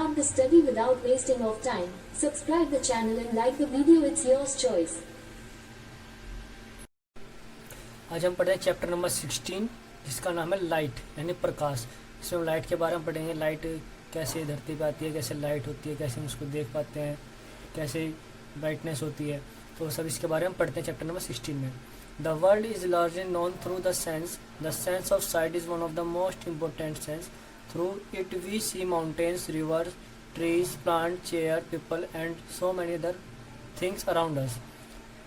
start the study without wasting of time. Subscribe the channel and like the video, it's yours choice. आज हम पढ़ेंगे chapter number 16 जिसका नाम है light यानी प्रकाश। इसमें लाइट के बारे में पढ़ेंगे, लाइट कैसे धरती पे आती है, कैसे लाइट होती है, कैसे हम उसको देख पाते हैं, कैसे ब्राइटनेस होती है, तो सब इसके बारे में पढ़ते हैं चैप्टर नंबर 16 में। The world is largely known through the sense of sight is one of the most important sense. Through it we see mountains, rivers, trees, plant, chair, people and so many other things around us.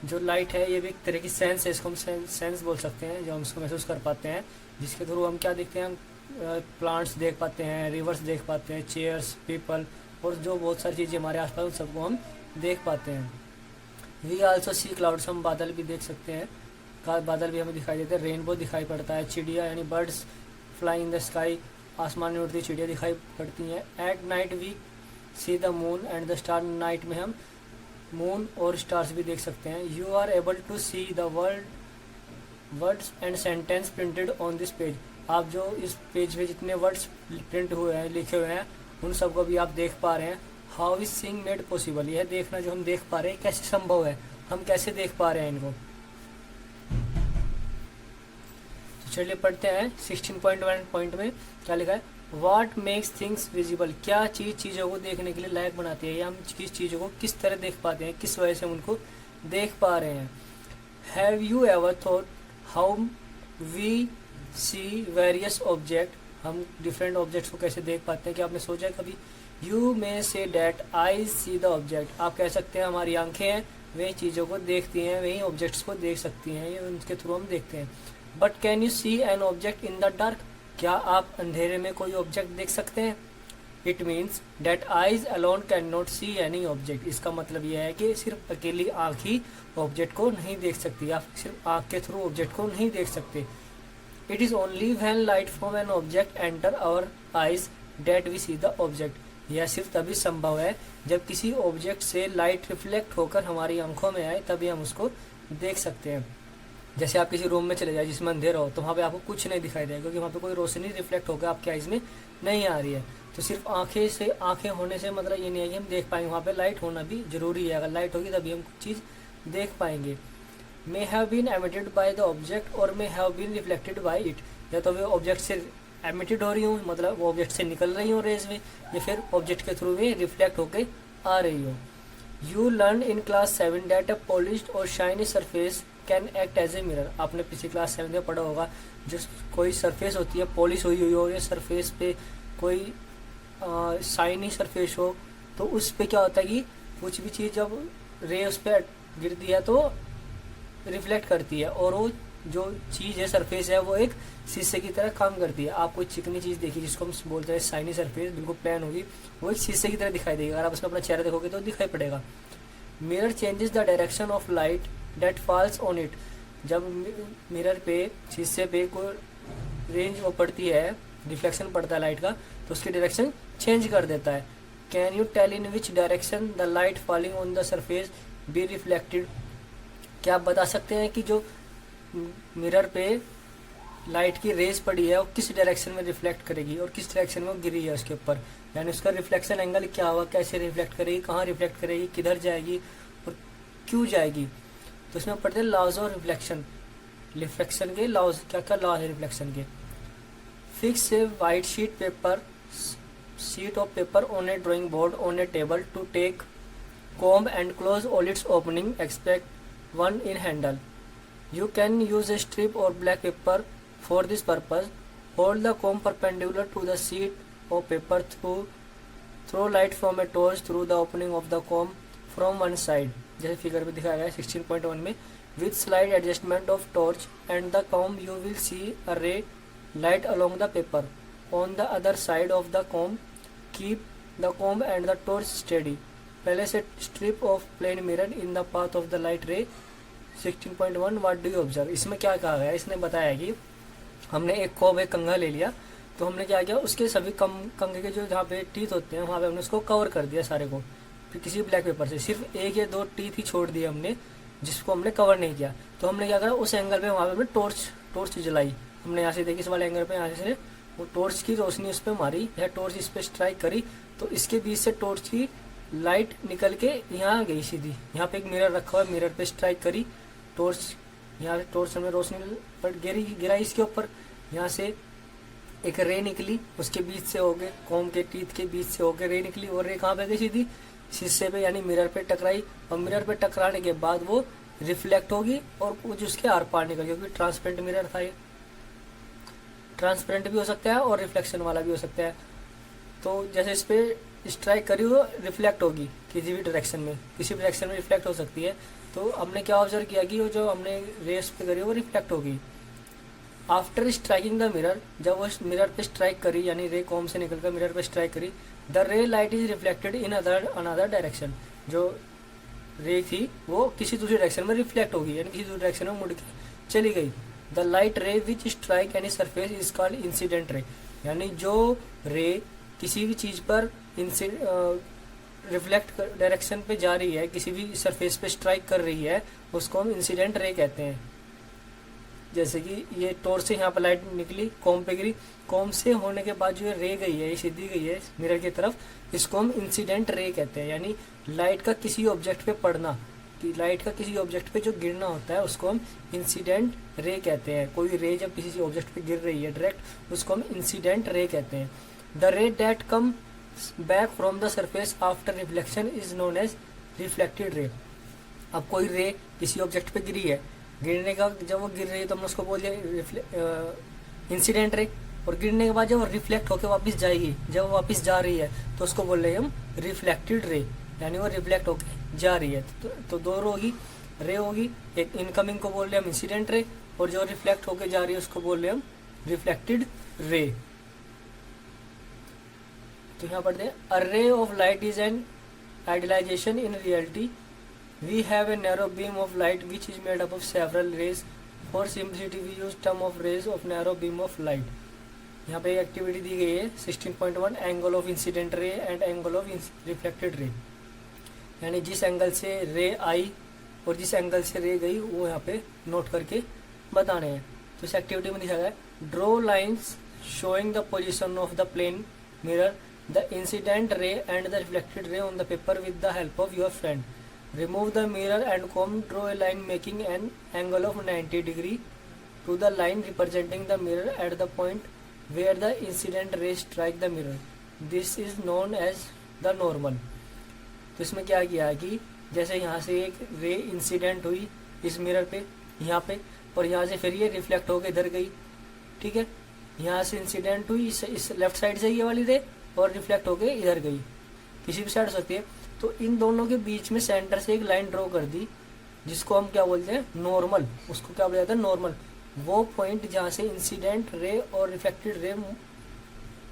जो light है ये भी एक तरह की sense है, इसको हम सेंस बोल सकते हैं, जो हम इसको महसूस कर पाते हैं, जिसके थ्रू हम क्या देखते हैं, प्लांट्स देख पाते हैं, रिवर्स देख पाते हैं, चेयर्स, पीपल और जो बहुत सारी चीज़ें हमारे आसपास उन सबको हम देख पाते हैं। वी आल्सो सी क्लाउड्स, हम बादल भी देख सकते हैं, बादल भी हमें दिखाई देते हैं, रेनबो दिखाई पड़ता है, चिड़िया यानी birds fly in the sky, आसमान में उड़ती चिड़िया दिखाई पड़ती हैं। At night we see the moon and the star, night में हम मून और स्टार्स भी देख सकते हैं। You are able to see the words and sentence printed on this page, आप जो इस पेज पे जितने वर्ड्स प्रिंट हुए हैं, लिखे हुए हैं, उन सबको भी आप देख पा रहे हैं। How is seeing made possible, यह देखना जो हम देख पा रहे हैं कैसे संभव है, हम कैसे देख पा रहे हैं इनको। तो चलिए पढ़ते हैं 16.1 पॉइंट में क्या लिखा है। What makes things visible, क्या चीज़ों को देखने के लिए लायक बनाती है, या हम किस चीज़ों को किस तरह देख पाते हैं, किस वजह से हम उनको देख पा रहे हैं। Have you ever thought how we see various object, हम डिफरेंट ऑब्जेक्ट्स को कैसे देख पाते हैं, कि आपने सोचा है कभी। You may say that I see the object, आप कह सकते हैं हमारी आंखें हैं वही चीज़ों को देखती हैं, वही ऑब्जेक्ट्स को देख सकती हैं, उनके थ्रू हम देखते हैं। But can you see an object in the dark, क्या आप अंधेरे में कोई ऑब्जेक्ट देख सकते हैं। It means that eyes alone can not see any object, इसका मतलब यह है कि सिर्फ अकेली आँख ही ऑब्जेक्ट को नहीं देख सकती, आप सिर्फ आँख के थ्रू ऑब्जेक्ट को नहीं देख सकते। It is only when light from an object enter our eyes that we see the object, यह सिर्फ तभी संभव है जब किसी ऑब्जेक्ट से लाइट रिफ्लेक्ट होकर हमारी आंखों में आए, तभी हम उसको देख सकते हैं। जैसे आप किसी रूम में चले जाए जिसमें अंधेरा हो, तो वहाँ पे आपको कुछ नहीं दिखाई देगा, क्योंकि वहाँ पे कोई रोशनी रिफ्लेक्ट होकर आपके आइज में नहीं आ रही है। तो सिर्फ आंखें होने से मतलब ये नहीं है कि हम देख पाएंगे, वहाँ पे लाइट होना भी जरूरी है, अगर लाइट होगी तभी हम कुछ चीज़ देख पाएंगे। May have been emitted by the object और may have been reflected by it, या तो वे ऑब्जेक्ट से एमिटेड हो रही हूँ, मतलब वो ऑब्जेक्ट से निकल रही हूँ रेज में, या फिर ऑब्जेक्ट के थ्रू वे रिफ्लेक्ट होकर आ रही हो। You learn in class 7 that a polished और shiny surface can act as a mirror, आपने पिछली क्लास 7 में पढ़ा होगा, जो कोई सरफेस होती है पॉलिश हुई हो, या सरफेस पे कोई शाइनी सरफेस हो, तो उस पे क्या होता है कि कुछ भी चीज़ जब रे उस पर गिरती है तो रिफ्लेक्ट करती है, और वो जो चीज़ है सरफेस है वो एक शीशे की तरह काम करती है। आप कोई चिकनी चीज़ देखिए जिसको हम बोलते हैं शाइनी सरफेस, बिल्कुल प्लेन होगी, वो एक शीशे की तरह दिखाई देगी, अगर आप उसमें अपना चेहरा देखोगे तो दिखाई पड़ेगा। Mirror changes the direction of light that falls on it, जब मिरर पे शीशे पे कोई रेंज वो पड़ती है, रिफ्लेक्शन पड़ता है लाइट का, तो उसकी डायरेक्शन चेंज कर देता है। Can you tell in which direction the light falling on the surface be reflected, क्या आप बता सकते हैं कि जो मिरर पे लाइट की रेज पड़ी है वो किस डायरेक्शन में रिफ्लेक्ट करेगी और किस डायरेक्शन में वो गिरी है उसके ऊपर, यानी उसका रिफ्लेक्शन एंगल क्या होगा, कैसे रिफ्लेक्ट करेगी, कहाँ रिफ्लेक्ट करेगी, किधर जाएगी और क्यों जाएगी। तो इसमें पढ़ते हैं लॉज ऑफ रिफ्लेक्शन के लॉज, क्या क्या लॉ है रिफ्लेक्शन के। Fix a white sheet of paper on a drawing board on a table to take comb and close all its opening except one in handle. You can use a strip or black paper for this purpose. Hold the comb perpendicular to the sheet of paper, throw light from a torch through the opening of the comb from one side, जैसे figure में दिखाया गया है 16.1 में। With slight adjustment of torch and the comb you will see a ray light along the paper. On the other side of the comb, keep the comb and the torch steady. Place a strip of plain mirror in the path of the light ray. 16.1 What do you observe, इसमें क्या कहा गया है, इसने बताया कि हमने एक कोब एक कंघा ले लिया, तो हमने क्या किया, उसके सभी कंघे के जो जहाँ पे टीथ होते हैं वहाँ पे हमने उसको कवर कर दिया सारे को, फिर किसी ब्लैक पेपर से सिर्फ एक या दो टीथ ही छोड़ दिए हमने, जिसको हमने कवर नहीं किया। तो हमने क्या करा, उस एंगल पे वहाँ पे हमने टॉर्च जलाई, हमने यहाँ से देखी इस वाले एंगल पे, यहाँ से वो टॉर्च की रोशनी उस पर मारी या टॉर्च इस पर स्ट्राइक करी, तो इसके बीच से टॉर्च की लाइट निकल के यहाँ गई सीधी। यहाँ पे एक मिरर रखा हुआ है, मिरर पे स्ट्राइक करी टॉर्च, यहाँ से टॉर्च में रोशनी पर गिराई इसके ऊपर। यहाँ से एक रे निकली, उसके बीच से होके कॉम के टीथ के बीच से होके रे निकली, और रे कहाँ पे गई सीधी शीशे पे यानी मिरर पे टकराई, और मिरर पे टकराने के बाद वो रिफ्लेक्ट होगी और कुछ उसके आर पार निकल, क्योंकि ट्रांसपेरेंट मिरर था ये। ट्रांसपेरेंट भी हो सकता है और रिफ्लेक्शन वाला भी हो सकता है। तो जैसे इस पे स्ट्राइक करी वो रिफ्लेक्ट होगी किसी भी डायरेक्शन में, किसी भी डायरेक्शन में रिफ्लेक्ट हो सकती है। तो हमने क्या ऑब्जर्व किया कि वो जो हमने रेस पे करी वो रिफ्लेक्ट होगी। आफ्टर स्ट्राइकिंग द मिरर, जब वो मिरर पे स्ट्राइक करी यानी रे कॉम से निकलकर मिरर पे स्ट्राइक करी, द रे light is reflected in another direction. जो रे थी वो किसी दूसरी डायरेक्शन में रिफ्लेक्ट होगी यानी किसी दूसरी डायरेक्शन में मुड़ के चली गई। द लाइट रे विच strike any surface is called incident ray, यानी जो रे किसी भी चीज पर रिफ्लेक्ट डायरेक्शन पे जा रही है, किसी भी सरफेस पे स्ट्राइक कर रही है, उसको हम इंसिडेंट रे कहते हैं। जैसे कि ये टॉर्च से यहाँ पर लाइट निकली, कॉम पे गिरी, कॉम से होने के बाद जो ये रे गई है, ये सीधी गई है मिरर की तरफ, इसको हम इंसिडेंट रे कहते हैं। यानी लाइट का किसी ऑब्जेक्ट पे पड़ना, कि लाइट का किसी ऑब्जेक्ट पे जो गिरना होता है उसको हम इंसिडेंट रे कहते हैं। कोई रे जब किसी ऑब्जेक्ट पे गिर रही है डायरेक्ट, उसको हम इंसिडेंट रे कहते हैं। The ray that come back from the surface after reflection is known as reflected ray. अब कोई रे किसी ऑब्जेक्ट पे गिरी है, गिरने का जब वो गिर रही है तो हम उसको बोल दिया इंसिडेंट रे, और गिरने के बाद जब वो रिफ्लेक्ट होकर वापस जाएगी, जब वो वापस जा रही है तो उसको बोल रहे हैं हम रिफ्लेक्टेड रे, यानी वो रिफ्लेक्ट होकर जा रही है। तो दो रे होगी, एक इनकमिंग को बोल रहे हम इंसिडेंट रे, और जो रिफ्लेक्ट होकर जा रही है उसको बोल रहे हम रिफ्लेक्टेड रे। तो यहाँ पढ़ते हैं, a ray of light is an idealisation in reality. We have a narrow beam of light which is made up of several rays. For simplicity we use term of rays of narrow beam of light. यहाँ पे activity दी गई है 16.1 angle of incident ray and angle of reflected ray, यानी जिस angle से रे आई और जिस एंगल से रे गई वो यहाँ पे नोट करके बताने हैं। तो इस एक्टिविटी में दिखा गया, draw lines showing the position of the plane mirror, the incident ray and the reflected ray on the paper with the help of your friend. Remove the mirror and comb, draw a line making an angle of 90 degree to the line representing the mirror at the point where the incident rays strike the mirror. This is known as the normal. तो इसमें क्या किया है कि जैसे यहाँ से एक रे इंसिडेंट हुई इस मिरर पे यहाँ पे, और यहाँ से फिर ये रिफ्लेक्ट होकर इधर गई, ठीक है। यहाँ से इंसिडेंट हुई इस लेफ्ट साइड से ये वाली रे, और रिफ्लेक्ट होकर इधर गई, किसी भी साइड हो सकती है। तो इन दोनों के बीच में सेंटर से एक लाइन ड्रॉ कर दी, जिसको हम क्या बोलते हैं नॉर्मल। उसको क्या बोला जाता है नॉर्मल। वो पॉइंट जहाँ से इंसिडेंट रे और रिफ्लेक्टेड रे,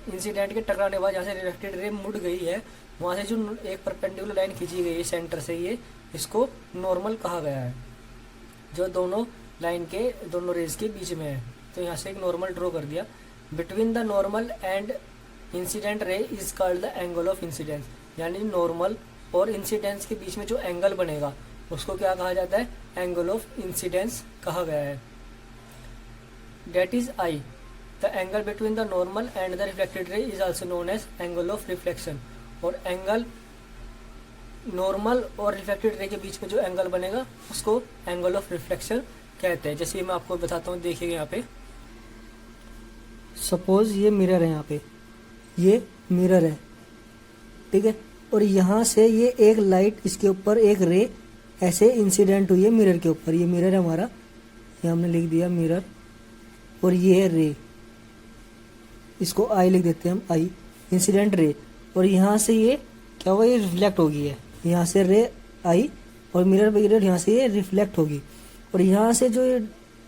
इंसिडेंट के टकराने के बाद जहाँ से रिफ्लेक्टेड रे मुड़ गई है, वहाँ से जो एक परपेंडिकुलर लाइन खींची गई है सेंटर से, ये इसको नॉर्मल कहा गया है, जो दोनों लाइन के दोनों रेज के बीच में है। तो यहाँ से एक नॉर्मल ड्रॉ कर दिया। Between the normal and incident ray is called the angle of incidence, यानी नॉर्मल और इंसिडेंस के बीच में जो एंगल बनेगा उसको क्या कहा जाता है, एंगल ऑफ इंसिडेंस कहा गया है। That is I, the angle between the normal and the reflected ray is also known as angle of reflection. और एंगल नॉर्मल और रिफ्लेक्टेड रे के बीच में जो एंगल बनेगा उसको एंगल ऑफ रिफ्लेक्शन कहते हैं। जैसे मैं आपको बताता हूँ, देखिए यहाँ पे सपोज ये मिरर है, यहाँ पे ये मिरर है, ठीक है, और यहाँ से ये एक लाइट, इसके ऊपर एक रे ऐसे इंसिडेंट हुई है मिरर के ऊपर। ये मिरर है हमारा, ये हमने लिख दिया मिरर, और ये है रे, इसको आई लिख देते हैं हम, आई इंसिडेंट रे। और यहाँ से ये क्या हुआ, ये रिफ्लेक्ट होगी है, यहाँ से रे आई और मिरर पे गिरर, यहाँ से ये रिफ्लेक्ट होगी। और यहाँ से जो ये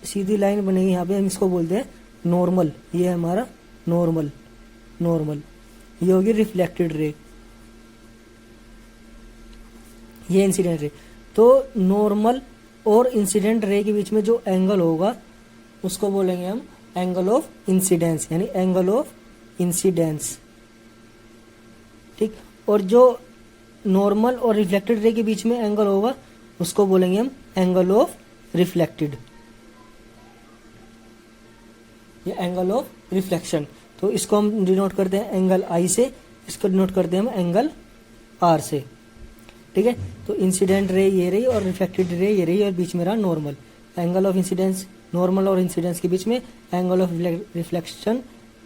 सीधी लाइन बनेगी यहाँ पे, हम इसको बोलते हैं नॉर्मल। ये है हमारा नॉर्मल, नॉर्मल ये होगी रिफ्लेक्टेड रे, ये इंसिडेंट रे। तो नॉर्मल और इंसिडेंट रे के बीच में जो एंगल होगा उसको बोलेंगे हम एंगल ऑफ इंसिडेंस, यानी एंगल ऑफ इंसिडेंस, ठीक। और जो नॉर्मल और रिफ्लेक्टेड रे के बीच में एंगल होगा उसको बोलेंगे हम एंगल ऑफ रिफ्लेक्टेड, ये एंगल ऑफ रिफ्लेक्शन। तो इसको हम डिनोट करते हैं एंगल आई से, इसको डिनोट करते हैं हम एंगल आर से। ठीक है, तो इंसिडेंट रे ये रही और रिफ्लेक्टेड रे ये रही और बीच में रहा normal. Angle of incidence, normal और इंसिडेंस के बीच में एंगल ऑफ रिफ्लेक्शन,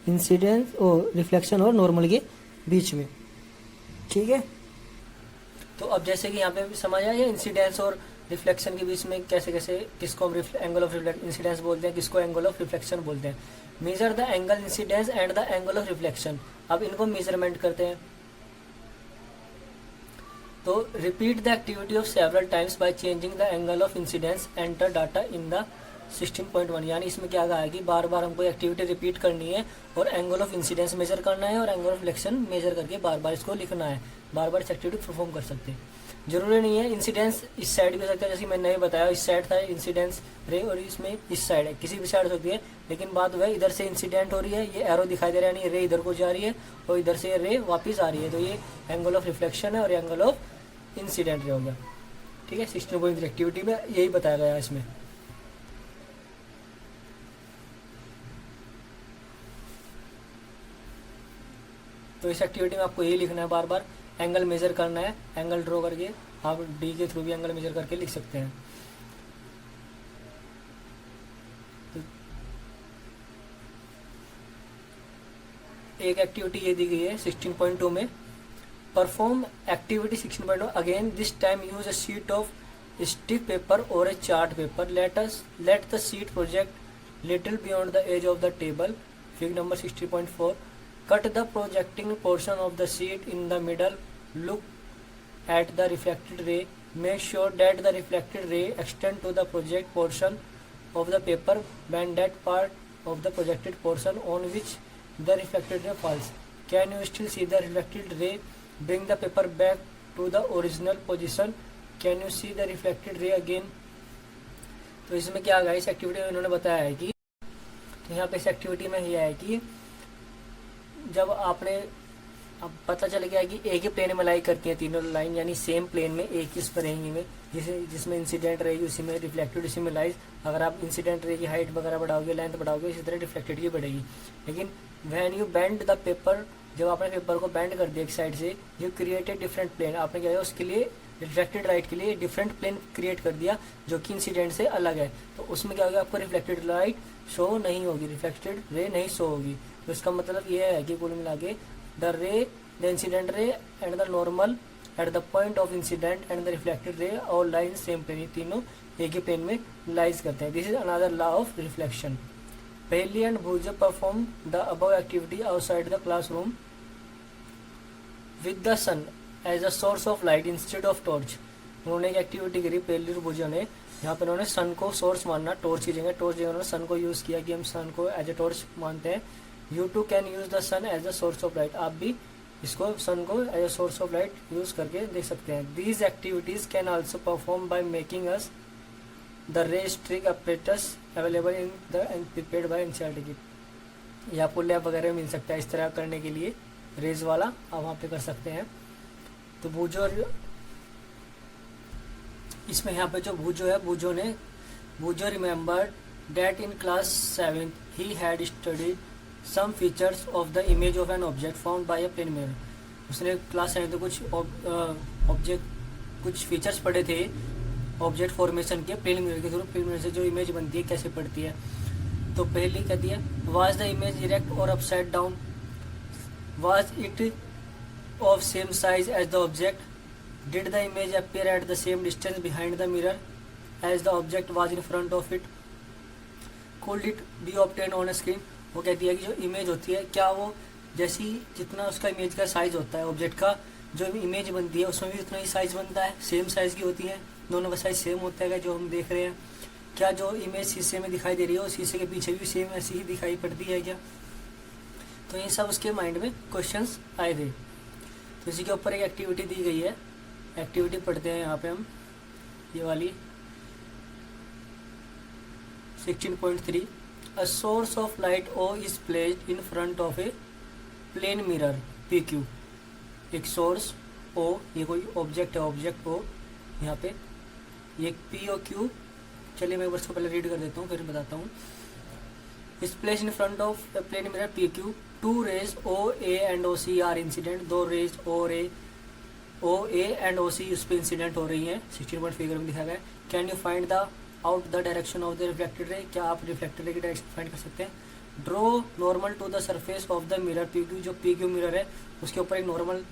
इंसिडेंस और रिफ्लेक्शन और नॉर्मल के बीच में। ठीक है, तो अब जैसे कि यहाँ पे समझ आया इंसिडेंस और रिफ्लेक्शन के बीच में कैसे कैसे किसको हम एंगल ऑफ इंसिडेंस बोलते हैं, किसको एंगल ऑफ रिफ्लेक्शन बोलते हैं। Measure the angle incidence and the angle of reflection. अब इनको मेजरमेंट करते हैं। तो repeat the activity of several times by changing the angle of incidence, enter data in the 16.1। यानी इसमें क्या कहा है कि बार बार हमको एक्टिविटी रिपीट करनी है और एंगल ऑफ इंसिडेंस मेजर करना है और एंगल ऑफ रिफ्लेक्शन मेजर करके बार बार इसको लिखना है। बार बार इस एक्टिविटी परफॉर्म कर सकते हैं। जरूरी नहीं है इंसिडेंस इस साइड भी हो सकता है, जैसे मैंने नहीं बताया इस साइड था इंसिडेंस रे और इसमें इस साइड है, किसी भी साइड हो सकती है। लेकिन बात वह इधर से इंसिडेंट हो रही है, ये एरो दिखाई दे रहा है, यानी रे इधर को जा रही है और इधर से रे वापस आ रही है, तो ये एंगल ऑफ रिफ्लेक्शन है और एंगल ऑफ इंसिडेंट रे हो गया। ठीक है, 16.3 एक्टिविटी में यही बताया गया है इसमें। तो इस एक्टिविटी में आपको यही लिखना है, बार बार एंगल मेजर करना है। एंगल ड्रॉ करके आप डी के थ्रू भी एंगल मेजर करके लिख सकते हैं। तो एक एक्टिविटी ये दी गई है 16.2 में, perform activity 16.2 again, this time use a sheet of stiff paper और a chart paper, let the sheet project little beyond the edge of the table. Fig number 60.4, cut the projecting portion of the sheet in the middle, look at the reflected ray, make sure that the reflected ray extend to the project portion of the paper, bend that part of the projected portion on which the reflected ray falls. Can you still see the reflected ray? Bring the paper back to the original position. Can you see the reflected ray again? तो इसमें क्या है, इस activity में इन्होंने बताया है कि, तो यहाँ पे इस एक्टिविटी में यह है कि जब आपने अब पता चल गया कि एक ही प्लेन में लाई करती है तीनों लाइन, यानी सेम प्लेन में एक ही रहेंगी में, जिसमें इंसिडेंट रहेगी उसी में रिफ्लेक्टेड उसी में लाइज। अगर आप इंसिडेंट रे की हाइट वगैरह बढ़ाओगे, लेंथ बढ़ाओगे, इसी तरह रिफ्लेक्टेड की बढ़ेगी। लेकिन when you bend the paper, जब आपने पेपर को बेंड कर दिया एक साइड से, यू क्रिएटेड डिफरेंट प्लेन, आपने क्या किया उसके लिए रिफ्लेक्टेड लाइट के लिए डिफरेंट प्लेन क्रिएट कर दिया जो कि इंसिडेंट से अलग है। तो उसमें क्या होगा, आपको रिफ्लेक्टेड लाइट शो नहीं होगी, रिफ्लेक्टेड रे नहीं शो होगी। तो इसका मतलब ये है कि कुल मिला के the incident ray and the normal at the point of incident and the reflected रे और लाइन सेम प्लेन, ये तीनों एक ही प्लेन में लाइज करते हैं। This is another law of reflection. पहली एंड भूजा perform the above activity outside the classroom with the sun as a source of light instead of torch. उन्होंने एक एक्टिविटी करी पहली और भूजा ने, यहाँ पे उन्होंने सन को सोर्स मानना, टॉर्च की जगह उन्होंने सन को यूज किया कि हम सन को एज ए टॉर्च मानते हैं। You too can use the sun as a source of light, आप भी इसको सन को as a source of light use करके देख सकते हैं। These activities can also perform by making use the ray streak apparatus available in the and prepared by NCERT kit. ये आपको लैब वगैरह में मिल सकता है इस तरह करने के लिए, रेज वाला आप वहाँ पे कर सकते हैं। तो भूजो, इसमें यहाँ पे जो भूजो remembered that in class 7 he had studied some features of the image of an object formed by a plane mirror। उसने क्लास 7 में कुछ फीचर्स पढ़े थे ऑब्जेक्ट फॉर्मेशन के प्लेन मिरर के थ्रू। प्लेन मिरर से जो इमेज बनती है कैसे पड़ती है, तो पहले क्या दिया, वाज द इमेज इरेक्ट और upside down, was it of same size as the object, did the image appear at the same distance behind the mirror as the object was in front of it, could it be obtained on screen. वो कहती है कि जो image होती है क्या वो जैसी जितना उसका इमेज का साइज होता है, ऑब्जेक्ट का जो इमेज बनती है उसमें भी उतना ही साइज बनता है, सेम साइज की होती है, दोनों का साइज सेम होता है जो हम देख रहे हैं। क्या जो इमेज शीशे में दिखाई दे रही है वो शीशे के पीछे भी सेम ऐसी ही दिखाई पड़ती है क्या। तो ये सब उसके माइंड में क्वेश्चंस आए थे। तो इसी के ऊपर एक एक्टिविटी दी गई है, एक्टिविटी पढ़ते हैं यहाँ पे हम, ये वाली 16.3। A source of light O is placed in front of a plane mirror PQ। एक सोर्स O, ये कोई ऑब्जेक्ट है, ऑब्जेक्ट O यहाँ पे, ये P और Q, चलिए मैं एक बार इसको पहले रीड कर देता हूँ फिर बताता हूँ। Is place in front of plane mirror P Q, two rays O A and O C are incident, दो rays O A and O C उस पर इंसिडेंट हो रही है, 16 पॉइंट फिगर में दिखाया गया है। Can you find the out the direction of the reflected रे, क्या आप रिफ्लेक्टेड रे की डायरेक्शन फाइंड कर सकते हैं। Draw normal to the surface of the mirror P Q, जो पी क्यू मिरर है उसके ऊपर एक नॉर्मल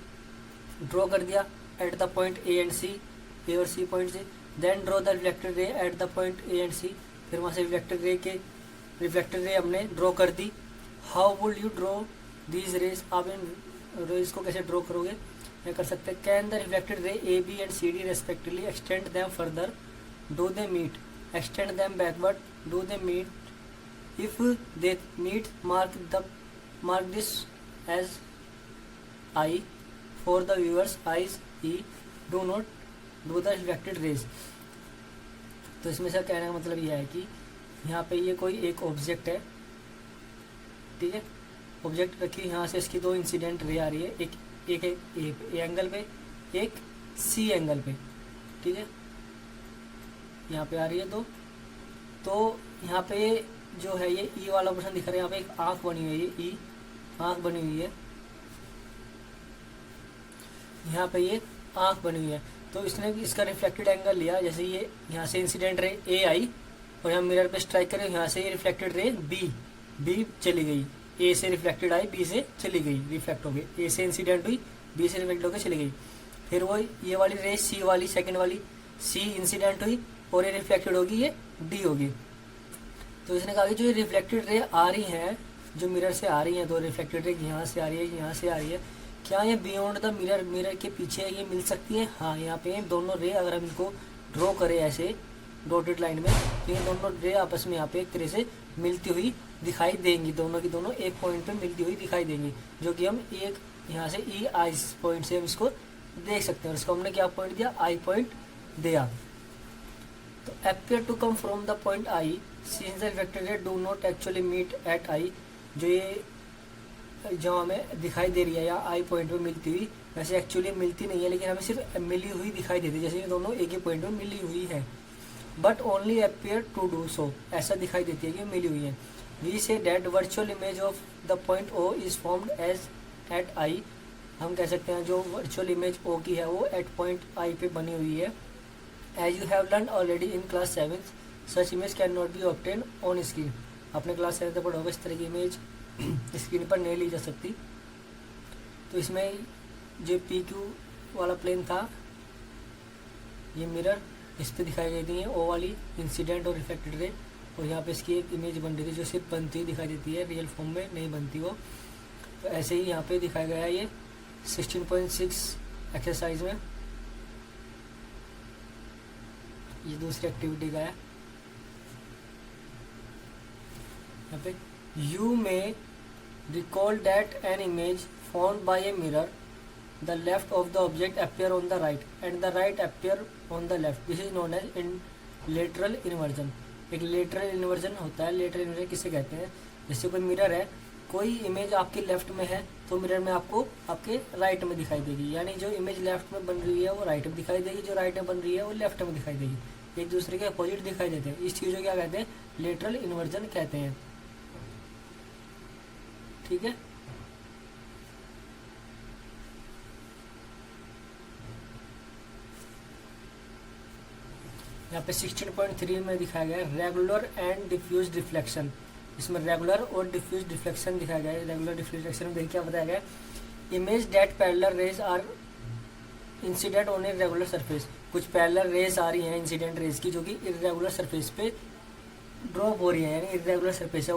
ड्रॉ कर दिया at the point A and C, A और सी पॉइंट से। Then draw the reflected ray at the point A and C, फिर वहाँ से रिफ्लेक्टेड रे हमने ड्रॉ कर दी। How would you draw these rays, आप इन रेज को कैसे ड्रॉ करोगे, ये कर सकते हैं। Can the reflected ray A B and C D respectively extend them further, do they meet, extend them backward, do they meet, if they meet mark this as I for the viewers eyes E, do not do the reflected rays. तो इसमें से कहने का मतलब यह है कि यहाँ पे ये कोई एक ऑब्जेक्ट है, ठीक है, ऑब्जेक्ट रखी, यहाँ से इसकी दो इंसिडेंट रे आ रही है, एक ए एंगल पे, एक सी एंगल पे, ठीक है, यहाँ पे आ रही है दो। तो यहाँ पे जो है ये ई वाला पोर्शन दिख रहा है, यहाँ पे एक आंख बनी हुई है, ये ई आंख बनी हुई है, यहाँ पे ये आंख बनी हुई है। तो इसने इसका रिफ्लेक्टेड एंगल लिया, जैसे ये यहाँ से इंसिडेंट रे ए आई और यहाँ मिरर पे स्ट्राइक करे, यहाँ से ये रिफ्लेक्टेड रे बी चली गई, ए से रिफ्लेक्टेड आई बी से चली गई, रिफ्लेक्ट हो गई, ए से इंसिडेंट हुई बी से रिफ्लेक्ट होकर चली गई। फिर वो ये वाली रे सी वाली सेकंड वाली सी इंसिडेंट हुई और ये रिफ्लेक्टेड होगी, ये डी होगी। तो इसने कहा कि जो ये रिफ्लेक्टेड रे आ रही हैं, जो मिरर से आ रही हैं, दो रिफ्लेक्टेड रे यहाँ से आ रही है, यहाँ से आ रही है, क्या ये बियॉन्ड द मिरर के पीछे ये मिल सकती है। हाँ, यहाँ पे दोनों रे अगर हम इनको ड्रॉ करें ऐसे डॉटेड लाइन में, तो ये दोनों रे आपस में यहाँ पे एक तरह से मिलती हुई दिखाई देंगी, दोनों की दोनों एक पॉइंट पे मिलती हुई दिखाई देंगी, जो कि हम एक यहाँ से ई आई पॉइंट से हम इसको देख सकते हैं। और इसको हमने क्या पॉइंट दिया, आई पॉइंट दिया। तो appear to come from the point I since the reflected ray do not actually meet at I, जो ये जो हमें दिखाई दे रही है या आई पॉइंट पे मिलती हुई, वैसे एक्चुअली मिलती नहीं है, लेकिन हमें सिर्फ मिली हुई दिखाई देती है, जैसे ये दोनों एक ही पॉइंट पे मिली हुई है, but only appear to do so, ऐसा दिखाई देती है कि मिली हुई है। We say that virtual image of the point O is formed as at I, हम कह सकते हैं जो वर्चुअल इमेज O की है वो एट पॉइंट I पे बनी हुई है। As you have learn already in class 7, such image can not be obtained on screen, आपने क्लास 7 तक पढ़ा होगा, इस तरह की इमेज स्क्रीन पर नहीं ली जा सकती। तो इसमें जो पी क्यू वाला प्लेन था, ये मिरर, इस पर दिखाई गई थी ओ वाली इंसिडेंट और रिफ्लेक्टेड रे, और यहाँ पे इसकी एक इमेज बन रही थी जो सिर्फ बनती हुई दिखाई देती है, रियल फॉर्म में नहीं बनती वो। तो ऐसे ही यहाँ पे दिखाया गया है ये 16.6 एक्सरसाइज में, ये दूसरी एक्टिविटी का है। यहाँ पे you may recall that an image found by a mirror, the left of the object appear on the right and the right appear on the left, this is known as in lateral inversion. एक lateral inversion होता है, lateral inversion किसे कहते हैं, जैसे कोई mirror है, कोई इमेज आपके लेफ्ट में है तो मिरर में आपको आपके राइट में दिखाई देगी, यानी जो इमेज लेफ्ट में बन रही है वो राइट में दिखाई देगी, जो राइट में बन रही है वो लेफ्ट में दिखाई देगी, एक दूसरे के अपोजिट दिखाई देते हैं। इस चीज़ को क्या कहते हैं, लेटरल इन्वर्जन कहते हैं, ठीक है। यहाँ पे 16.3 में दिखाया गया है रेगुलर एंड डिफ्यूज रिफ्लेक्शन, इसमें रेगुलर और डिफ्यूज रिफ्लेक्शन दिखाया गया है। रेगुलर रिफ्लेक्शन में देखिए क्या बताया गया है, image that parallel rays are incident on a regular surface, कुछ पैरेलल रेज आ रही हैं इंसिडेंट रेज की, जो कि इरेगुलर सरफेस पे ड्रॉप हो रही है, यानी इरेगुलर सरफेस है,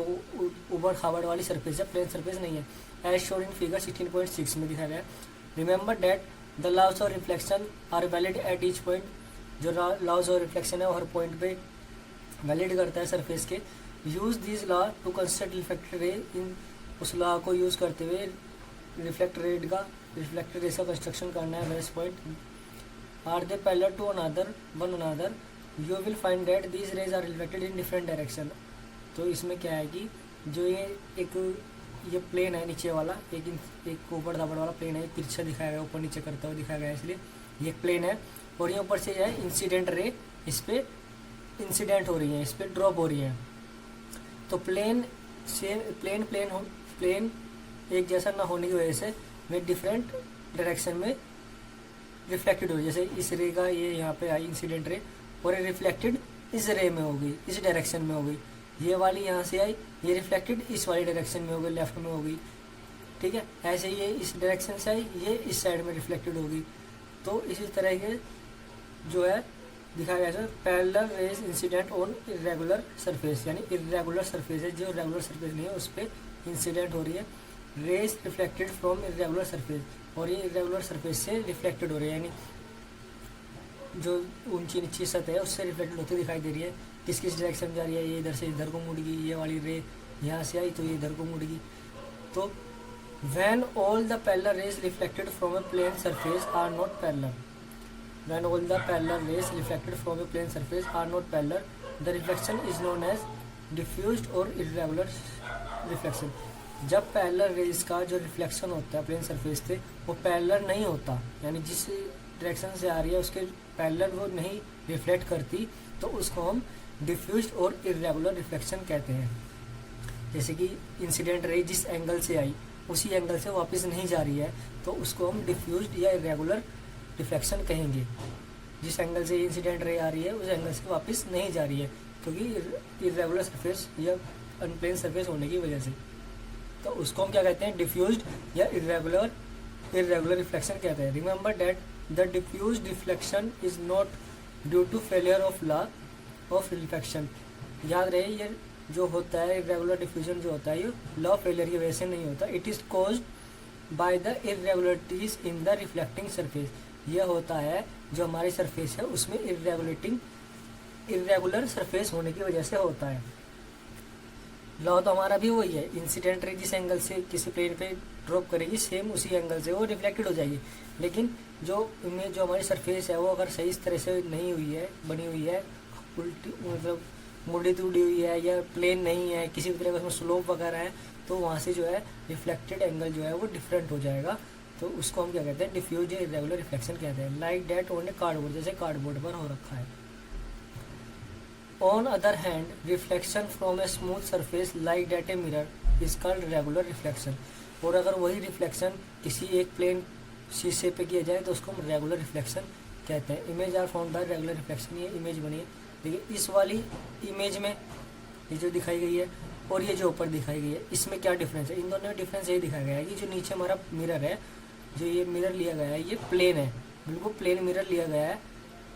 ऊबड़ खाबड़ वाली सरफेस है, प्लेन सरफेस नहीं है, एज शोन इन फिगर 16.6 में दिखाया गया है। Remember that the laws of reflection are valid at each point, जो लॉज ऑफ रिफ्लेक्शन है वो हर पॉइंट पे वैलिड करता है सरफेस के। Use this law to construct reflected ray, इन उस लॉ को यूज करते हुए रिफ्लेक्टेड रे का कंस्ट्रक्शन करना है west point. Are they parallel to another one another, you will find that these rays are reflected in different direction. तो इसमें क्या है कि जो ये प्लेन है नीचे वाला, एक ऊपर दाबड़ वाला प्लेन है, तिरछा दिखाया गया, ऊपर नीचे करता हुआ दिखाया गया, इसलिए ये प्लेन है, और ये ऊपर से जो है इंसिडेंट रे इस पे इंसिडेंट हो रही है, इस पे ड्रॉप हो रही है। तो प्लेन सेम प्लेन एक जैसा ना होने की वजह से में डिफरेंट डायरेक्शन में रिफ्लेक्टेड हो रही है। जैसे इस रे का ये यहाँ पे आई इंसिडेंट रे और ये रिफ्लेक्टेड इस रे में हो गई, इस डायरेक्शन में हो गई। ये वाली यहाँ से आई, ये रिफ्लेक्टेड इस वाली डायरेक्शन में हो गई, लेफ्ट में हो गई। ठीक है, ऐसे ये इस डायरेक्शन से आई, ये इस साइड में रिफ्लेक्टेड होगी। तो इसी तरह के जो है दिखाया गया है parallel raise incident on irregular surface, यानी इरेगुलर सरफेस है, जो रेगुलर सरफेस नहीं है उस पर इंसिडेंट हो रही है। Rays reflected from irregular surface, और ये इरेगुलर सरफेस से रिफ्लेक्टेड हो रही है, यानी जो ऊंची नीची सतह है उससे रिफ्लेक्टेड होती दिखाई दे रही है। किस किस डायरेक्शन में जा रही है, ये इधर से इधर को मुड़गी, ये वाली रे यहाँ से आई तो ये इधर को मुड़गी। तो when all the parallel rays reflected from a plane surface are not parallel, when all the parallel rays reflected from a plane surface are not parallel, the reflection is known as diffused or irregular reflection। जब parallel raise का जो reflection होता है plane surface से वो parallel नहीं होता, यानी जिस डायरेक्शन से आ रही है उसके पैरेलल वो नहीं रिफ्लेक्ट करती, तो उसको हम डिफ्यूज्ड और इरेगुलर रिफ्लेक्शन कहते हैं। जैसे कि इंसिडेंट रे जिस एंगल से आई उसी एंगल से वापस नहीं जा रही है, तो उसको हम डिफ्यूज्ड या इरेगुलर रिफ्लेक्शन कहेंगे। जिस एंगल से इंसिडेंट रे आ रही है उस एंगल से वापस नहीं जा रही है, क्योंकि इरेगुलर सरफेस या अनप्लेन सरफेस होने की वजह से, तो उसको हम क्या कहते हैं, डिफ्यूज्ड या इरेगुलर रिफ्लेक्शन कहते हैं। Remember that the diffused reflection is not due to failure of law of reflection. याद रहे ये जो होता है इरेगुलर डिफ्यूजन जो होता है ये लॉ ऑफ फेलियर की वजह से नहीं होता। It is caused by the irregularities in the reflecting surface. यह होता है जो हमारी सरफेस है उसमें इरेगुलर सरफेस होने की वजह से होता है। लॉ तो हमारा भी वही है, इंसिडेंट रे जिस एंगल से किसी प्लेन पे ड्रॉप करेगी सेम उसी एंगल से वो रिफ्लेक्टेड हो जाएगी। लेकिन जो इमेज जो हमारी सरफेस है वो अगर सही तरह से नहीं हुई है, बनी हुई है, उल्टी मतलब मुड़ी टूटी हुई है या प्लेन नहीं है, किसी भी तरह का उसमें स्लोप वगैरह है, तो वहाँ से जो है रिफ्लेक्टेड एंगल जो है वो डिफरेंट हो जाएगा। तो उसको हम क्या कहते हैं, डिफ्यूज या इरेगुलर रिफ्लेक्शन कहते हैं। Like that on a cardboard, जैसे कार्डबोर्ड पर हो रखा है। On other hand reflection from a smooth surface like that a mirror is called regular reflection. और अगर वही रिफ्लेक्शन किसी एक प्लेन शीशे पे किया जाए तो उसको हम रेगुलर रिफ्लेक्शन कहते हैं। Image are found by regular reflection, ये इमेज बनी है। देखिए इस वाली इमेज में ये जो दिखाई गई है और ये जो ऊपर दिखाई गई है इसमें क्या डिफरेंस है, इन दोनों में डिफरेंस यही दिखाया गया है कि जो नीचे हमारा मिरर है, जो ये मिरर लिया गया है ये प्लेन है, बिल्कुल प्लेन मिरर लिया गया है,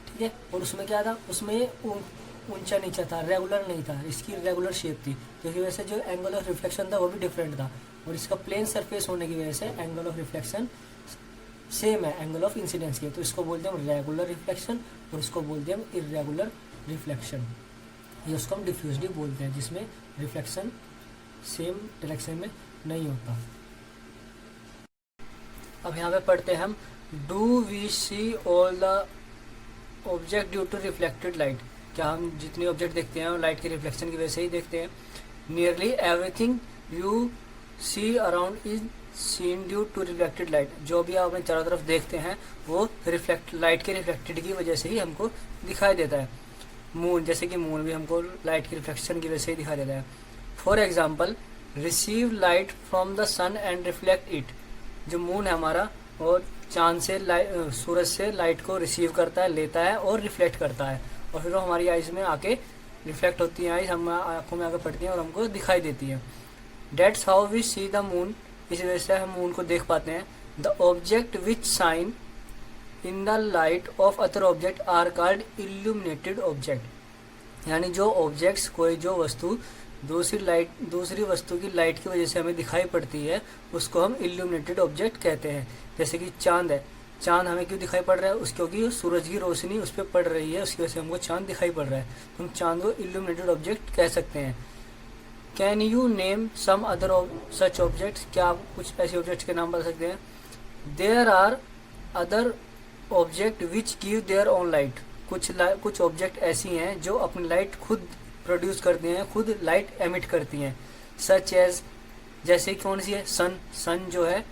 ठीक है। और उसमें क्या था, उसमें ऊंचा नीचा था, रेगुलर नहीं था, इसकी रेगुलर शेप थी, तो इसी वजह से जो एंगल ऑफ रिफ्लेक्शन था वो भी डिफरेंट था। और इसका प्लेन सरफेस होने की वजह से एंगल ऑफ रिफ्लेक्शन सेम है एंगल ऑफ इंसिडेंस के, तो इसको बोलते हैं हम रेगुलर रिफ्लेक्शन और इसको बोलते हैं हम इरेगुलर रिफ्लेक्शन। ये उसको हम डिफ्यूजली बोलते हैं, जिसमें रिफ्लेक्शन सेम डायरेक्शन में नहीं होता। अब यहाँ पे पढ़ते हैं हम, do we see all the object due to reflected light. क्या हम जितने ऑब्जेक्ट देखते हैं लाइट के रिफ्लेक्शन की वजह से ही देखते हैं। Nearly everything you see around is seen due to reflected light. जो भी आप अपने चारों तरफ देखते हैं वो लाइट के रिफ्लेक्टेड की वजह से ही हमको दिखाई देता है। मून, जैसे कि मून भी हमको लाइट की रिफ्लेक्शन की वजह से ही दिखाई देता है। For example, receive light from the sun and reflect it. जो मून है हमारा और चांद से सूरज से लाइट को रिसीव करता है, लेता है और रिफ्लेक्ट करता है, और फिर वो हमारी आइज में आके रिफ्लेक्ट होती है, आइज हम आंखों में आके पड़ती हैं और हमको दिखाई देती है। That's how we see the moon. इस वजह से हम मून को देख पाते हैं। The object which shine in the light of other object are called illuminated object. यानी जो ऑब्जेक्ट्स, कोई जो वस्तु दूसरी वस्तु की लाइट की वजह से हमें दिखाई पड़ती है उसको हम इल्यूमिनेटेड ऑब्जेक्ट कहते हैं। जैसे कि चांद है, चांद हमें क्यों दिखाई पड़ रहा है, क्योंकि सूरज की रोशनी उस पर पड़ रही है, उसकी वजह से हमको चांद दिखाई पड़ रहा है, तो हम चांद को इल्यूमिनेटेड ऑब्जेक्ट कह सकते हैं। Can you name some other such objects. क्या आप कुछ ऐसे ऑब्जेक्ट्स के नाम बता सकते हैं। There are other object which give their own light. कुछ ऑब्जेक्ट ऐसी हैं जो अपनी लाइट खुद प्रोड्यूस करती हैं, खुद लाइट एमिट करती हैं। सच एज, जैसे कौन सी है, सन जो है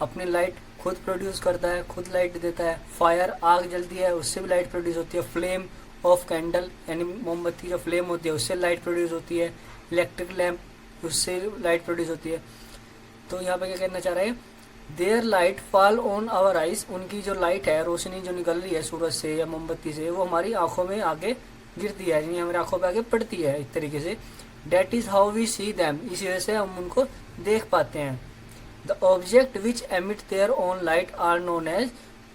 अपनी लाइट खुद प्रोड्यूस करता है, खुद लाइट देता है। फायर, आग जलती है उससे भी लाइट प्रोड्यूस होती है। फ्लेम ऑफ कैंडल, यानी मोमबत्ती जो फ्लेम होती है उससे लाइट प्रोड्यूस होती है। इलेक्ट्रिक लैम्प, उससे लाइट प्रोड्यूस होती है। तो यहाँ पे क्या कहना चाह रहे हैं, their light fall on our eyes, उनकी जो लाइट है, रोशनी जो निकल रही है सूरज से या मोमबत्ती से, वो हमारी आंखों में आगे गिरती है, यानी हमारी आंखों पे आगे पड़ती है एक तरीके से। That is how we see them, इसी वजह से हम उनको देख पाते हैं। The object which emit their own light are known as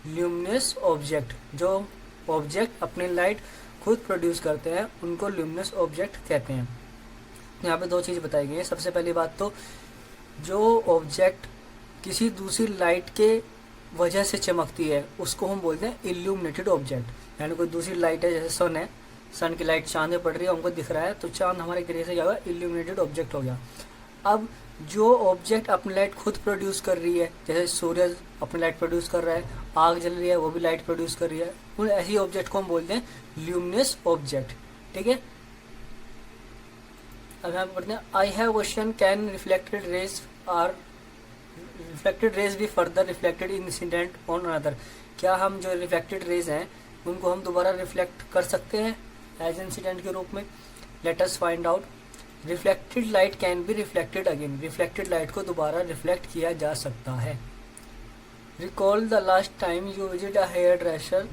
luminous object, जो ऑब्जेक्ट अपनी लाइट खुद प्रोड्यूस करते हैं उनको ल्यूमिनस ऑब्जेक्ट कहते हैं। यहाँ पे दो चीज़ बताई गई है। सबसे पहली बात तो जो ऑब्जेक्ट किसी दूसरी लाइट के वजह से चमकती है उसको हम बोलते हैं इल्यूमिनेटेड ऑब्जेक्ट। यानी कोई दूसरी लाइट है, जैसे सन है, सन की लाइट चांद में पड़ रही है, हमको दिख रहा है, तो चांद हमारे एक तरीके से क्या होगा, इल्यूमिनेटेड ऑब्जेक्ट हो गया। अब जो ऑब्जेक्ट अपनी लाइट खुद प्रोड्यूस कर रही है, जैसे सूरज अपनी लाइट प्रोड्यूस कर रहा है, आग जल रही है वो भी लाइट प्रोड्यूस कर रही है, उन ऐसी ऑब्जेक्ट को हम बोलते हैं ल्यूमिनस ऑब्जेक्ट। ठीक है, अब हम पढ़ते हैं, I have question, can reflected raise be further reflected in incident on another, क्या हम जो रिफ्लेक्टेड रेज हैं उनको हम दोबारा रिफ्लेक्ट कर सकते हैं एज इंसिडेंट के रूप में। Let us find out. Reflected light can be reflected again, reflected light को दोबारा रिफ्लेक्ट किया जा सकता है। Recall the last time you visit a hair dresser,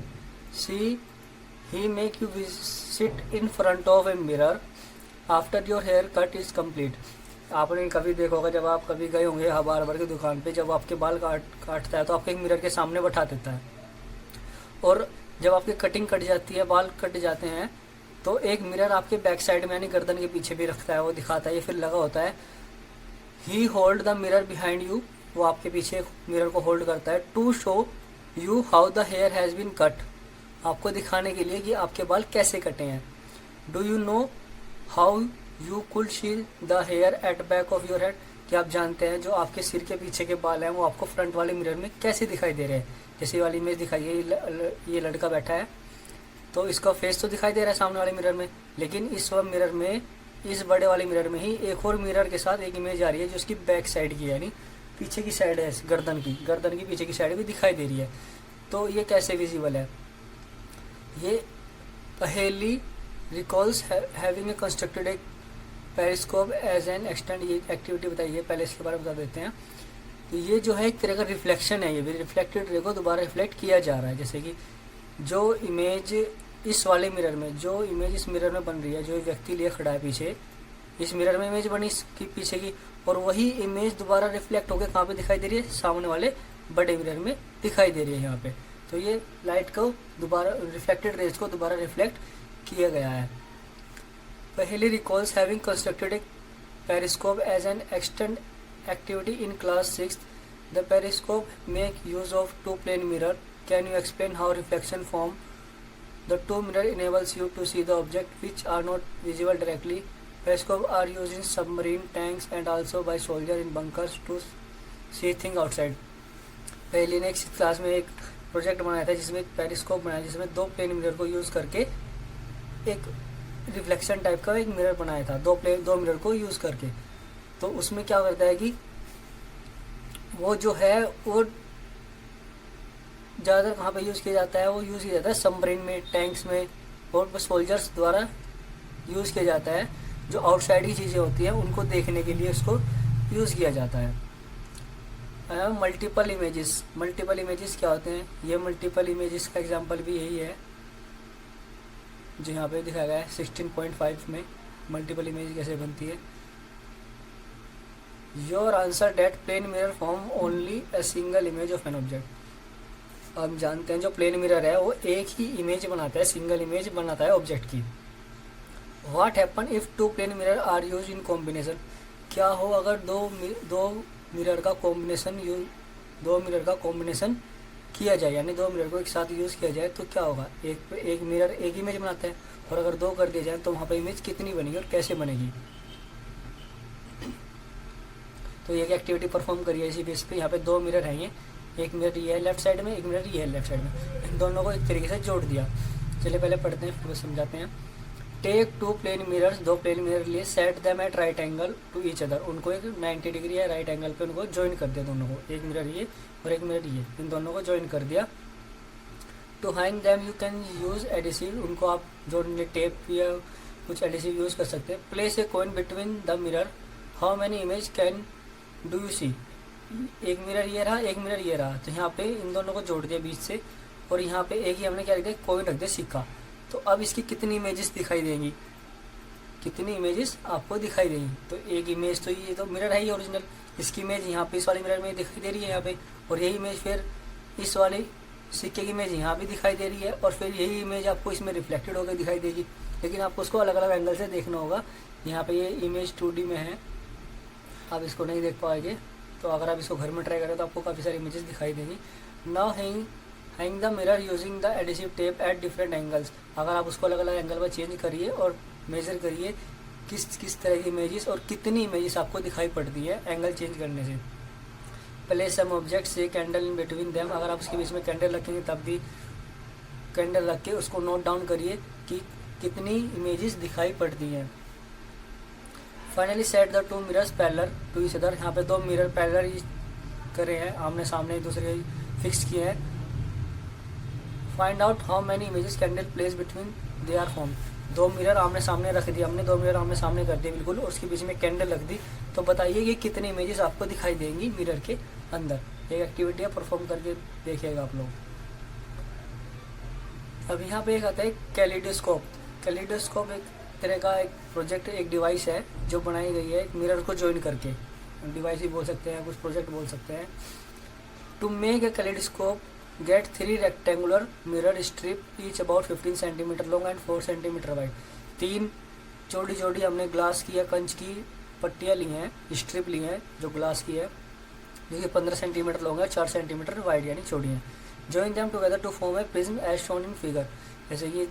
she he make you sit in front of a mirror after your hair cut is complete. आपने कभी देखा होगा, जब आप कभी गए होंगे बार्बर की दुकान पे, जब आपके बाल काटता है तो आपको एक मिरर के सामने बैठा देता है, और जब आपकी कटिंग कट जाती है, बाल कट जाते हैं, तो एक मिरर आपके बैक साइड में यानी गर्दन के पीछे भी रखता है, वो दिखाता है, ये फिर लगा होता है। He hold the mirror behind you, वो आपके पीछे मिरर को होल्ड करता है। To show you how the hair has been cut, आपको दिखाने के लिए कि आपके बाल कैसे कटे हैं। Do you know how you could see the hair at back of your head, क्या आप जानते हैं जो आपके सिर के पीछे के बाल हैं वो आपको फ्रंट वाले मिरर में कैसे दिखाई दे रहे हैं। जैसे ये वाली इमेज दिखाई है, ये लड़का बैठा है तो इसका फेस तो दिखाई दे रहा है सामने वाले मिरर में, लेकिन इस मिरर में, इस बड़े वाले मिरर में ही एक और मिरर के साथ एक इमेज आ रही है जो उसकी बैक साइड की है, यानी पीछे की साइड है, गर्दन की पीछे की साइड भी दिखाई दे रही है। तो ये कैसे विजिबल है, ये पहली recalls having a constructed a periscope as an extend, ये एक्टिविटी बताई है, पहले इसके बारे में बता देते हैं। तो ये जो है एक तरह का रिफ्लेक्शन है, ये भी रिफ्लेक्टेड रे को दोबारा रिफ्लेक्ट किया जा रहा है। जैसे कि जो इमेज इस वाले मिरर में, जो इमेज इस मिरर में बन रही है, जो व्यक्ति लिए खड़ा है पीछे, इस मिरर में इमेज बनी इसकी पीछे की, और वही इमेज दोबारा रिफ्लेक्ट होकर कहाँ पे दिखाई दे रही है, सामने वाले बड़े मिरर में दिखाई दे रही है यहाँ पे। तो ये लाइट को दोबारा, रिफ्लेक्टेड रेज को दोबारा रिफ्लेक्ट किया गया है। पहली recalls having constructed a periscope as an extend activity in class 6th. The periscope make use of two plane mirror. Can you explain how reflection form? The two mirror enables you to see the object which are not visible directly. Periscope are used in submarine tanks and also by soldier in bunkers to see things outside. पहले ने एक class में एक project बनाया था जिसमें एक periscope बनाया, जिसमें दो प्लेन मिरर को यूज़ करके एक रिफ्लेक्शन टाइप का एक मिरर बनाया था, दो मिरर को यूज़ करके। तो उसमें क्या करता है कि वो जो है वो ज़्यादातर कहाँ पे यूज़ किया जाता है, वो यूज़ किया जाता है सबमरीन में, टैंक्स में, और सोल्जर्स द्वारा यूज़ किया जाता है। जो आउटसाइड की चीज़ें होती हैं उनको देखने के लिए उसको यूज़ किया जाता है। मल्टीपल इमेजेस क्या होते हैं, ये मल्टीपल इमेजेस का एग्जांपल भी यही है जो यहाँ पे दिखाया गया है 16.5 में मल्टीपल इमेज कैसे बनती है। Your answer that plane mirror form only a single image of an object. हम जानते हैं जो प्लेन मिरर है वो एक ही इमेज बनाता है, सिंगल इमेज बनाता है ऑब्जेक्ट की। What happen if two plane mirror are use in combination, क्या हो अगर दो मिरर का कॉम्बिनेशन किया जाए, यानी दो मिरर को एक साथ यूज़ किया जाए तो क्या होगा। एक मिरर एक इमेज बनाता है, और अगर दो कर दिया जाए तो वहाँ पर इमेज कितनी बनेगी और कैसे बनेगी। तो ये एक्टिविटी परफॉर्म करिए इसी बेस पे। यहाँ पे दो मिरर हैं, ये एक मिरर ये है लेफ्ट साइड में, एक मिरर ये है लेफ्ट साइड में, इन दोनों को एक तरीके से जोड़ दिया। चलिए पहले पढ़ते हैं फिर समझाते हैं। टेक टू प्लेन मिरर्स, दो प्लेन मिरर लिए, set them at right angle to each other, उनको एक 90 डिग्री या राइट एंगल पे उनको ज्वाइन कर दिया दोनों को, एक मिरर ये और एक मिरर ये, इन दोनों को ज्वाइन कर दिया। To hang them you can use adhesive, उनको आप जोड़ने टेप या कुछ एडिसिव यूज़ कर सकते हैं। Place a coin between the mirror, how many image can do you see. एक मिरर ये रहा, एक मिरर ये रहा, तो यहाँ पे इन दोनों को जोड़ दिया बीच से, और यहाँ पे एक ही हमने क्या रख दिया, कोइन रख दिया, सिक्का। तो अब इसकी कितनी इमेजेस दिखाई देंगी, कितनी इमेजेस आपको दिखाई देंगी। तो एक इमेज तो ये तो मिरर है ही ओरिजिनल, इसकी इमेज यहाँ पे इस वाले मिरर में दिखाई दे रही है यहाँ पे, और यही इमेज फिर इस वाले सिक्के की इमेज यहाँ भी दिखाई दे रही है, और फिर यही इमेज आपको इसमें रिफ्लेक्टेड होकर दिखाई देगी। लेकिन आपको उसको अलग अलग एंगल से देखना होगा। यहाँ पे ये इमेज 2D में है, आप इसको नहीं देख पाएंगे, तो अगर आप इसको घर में ट्राई करें तो आपको काफ़ी सारी इमेजेस दिखाई देंगी। Now hang the mirror using the adhesive tape at different angles. अगर आप उसको अलग अलग एंगल पर चेंज करिए और मेजर करिए किस तरह की इमेजेस और कितनी इमेजेस आपको दिखाई पड़ती है एंगल चेंज करने से। प्लेस सम ऑब्जेक्ट से कैंडल इन बिटवीन देम। अगर आप उसके बीच में कैंडल रखेंगे तब भी कैंडल रख के उसको नोट डाउन करिए कि कितनी इमेजेस दिखाई पड़ती हैं। Finally set the two mirrors parallel to each other. यहाँ पे दो मिरर पैरेलल करे हैं, आमने सामने एक दूसरे फिक्स किए हैं। Find out how many images candle place between they are form. दो मिरर आमने सामने रख दिए हमने, दो मिरर आमने सामने कर दिए बिल्कुल, और उसके बीच में कैंडल रख दी। तो बताइए कि कितनी इमेजेस आपको दिखाई देंगी मिरर के अंदर। एक एक्टिविटी है, परफॉर्म करके देखिएगा आप लोग। अब यहाँ पे एक आता है कैलिडोस्कोप। कैलिडोस्कोप एक तरह का एक प्रोजेक्ट, एक डिवाइस है जो बनाई गई है एक मिरर को ज्वाइन करके। डिवाइस ही बोल सकते हैं, कुछ प्रोजेक्ट बोल सकते हैं। To make a kaleidoscope get 3 rectangular mirror strip each about 15 centimetre long and 4 centimetre wide. 3 जोड़ी जोड़ी हमने ग्लास की या कंच की पट्टियाँ ली हैं, स्ट्रिप ली हैं जो ग्लास की है, जो कि 15 सेंटीमीटर लॉन्ग है, 4 सेंटीमीटर वाइड यानी चौड़ी है। Join them together to form a prism as shown in figure. जैसे कि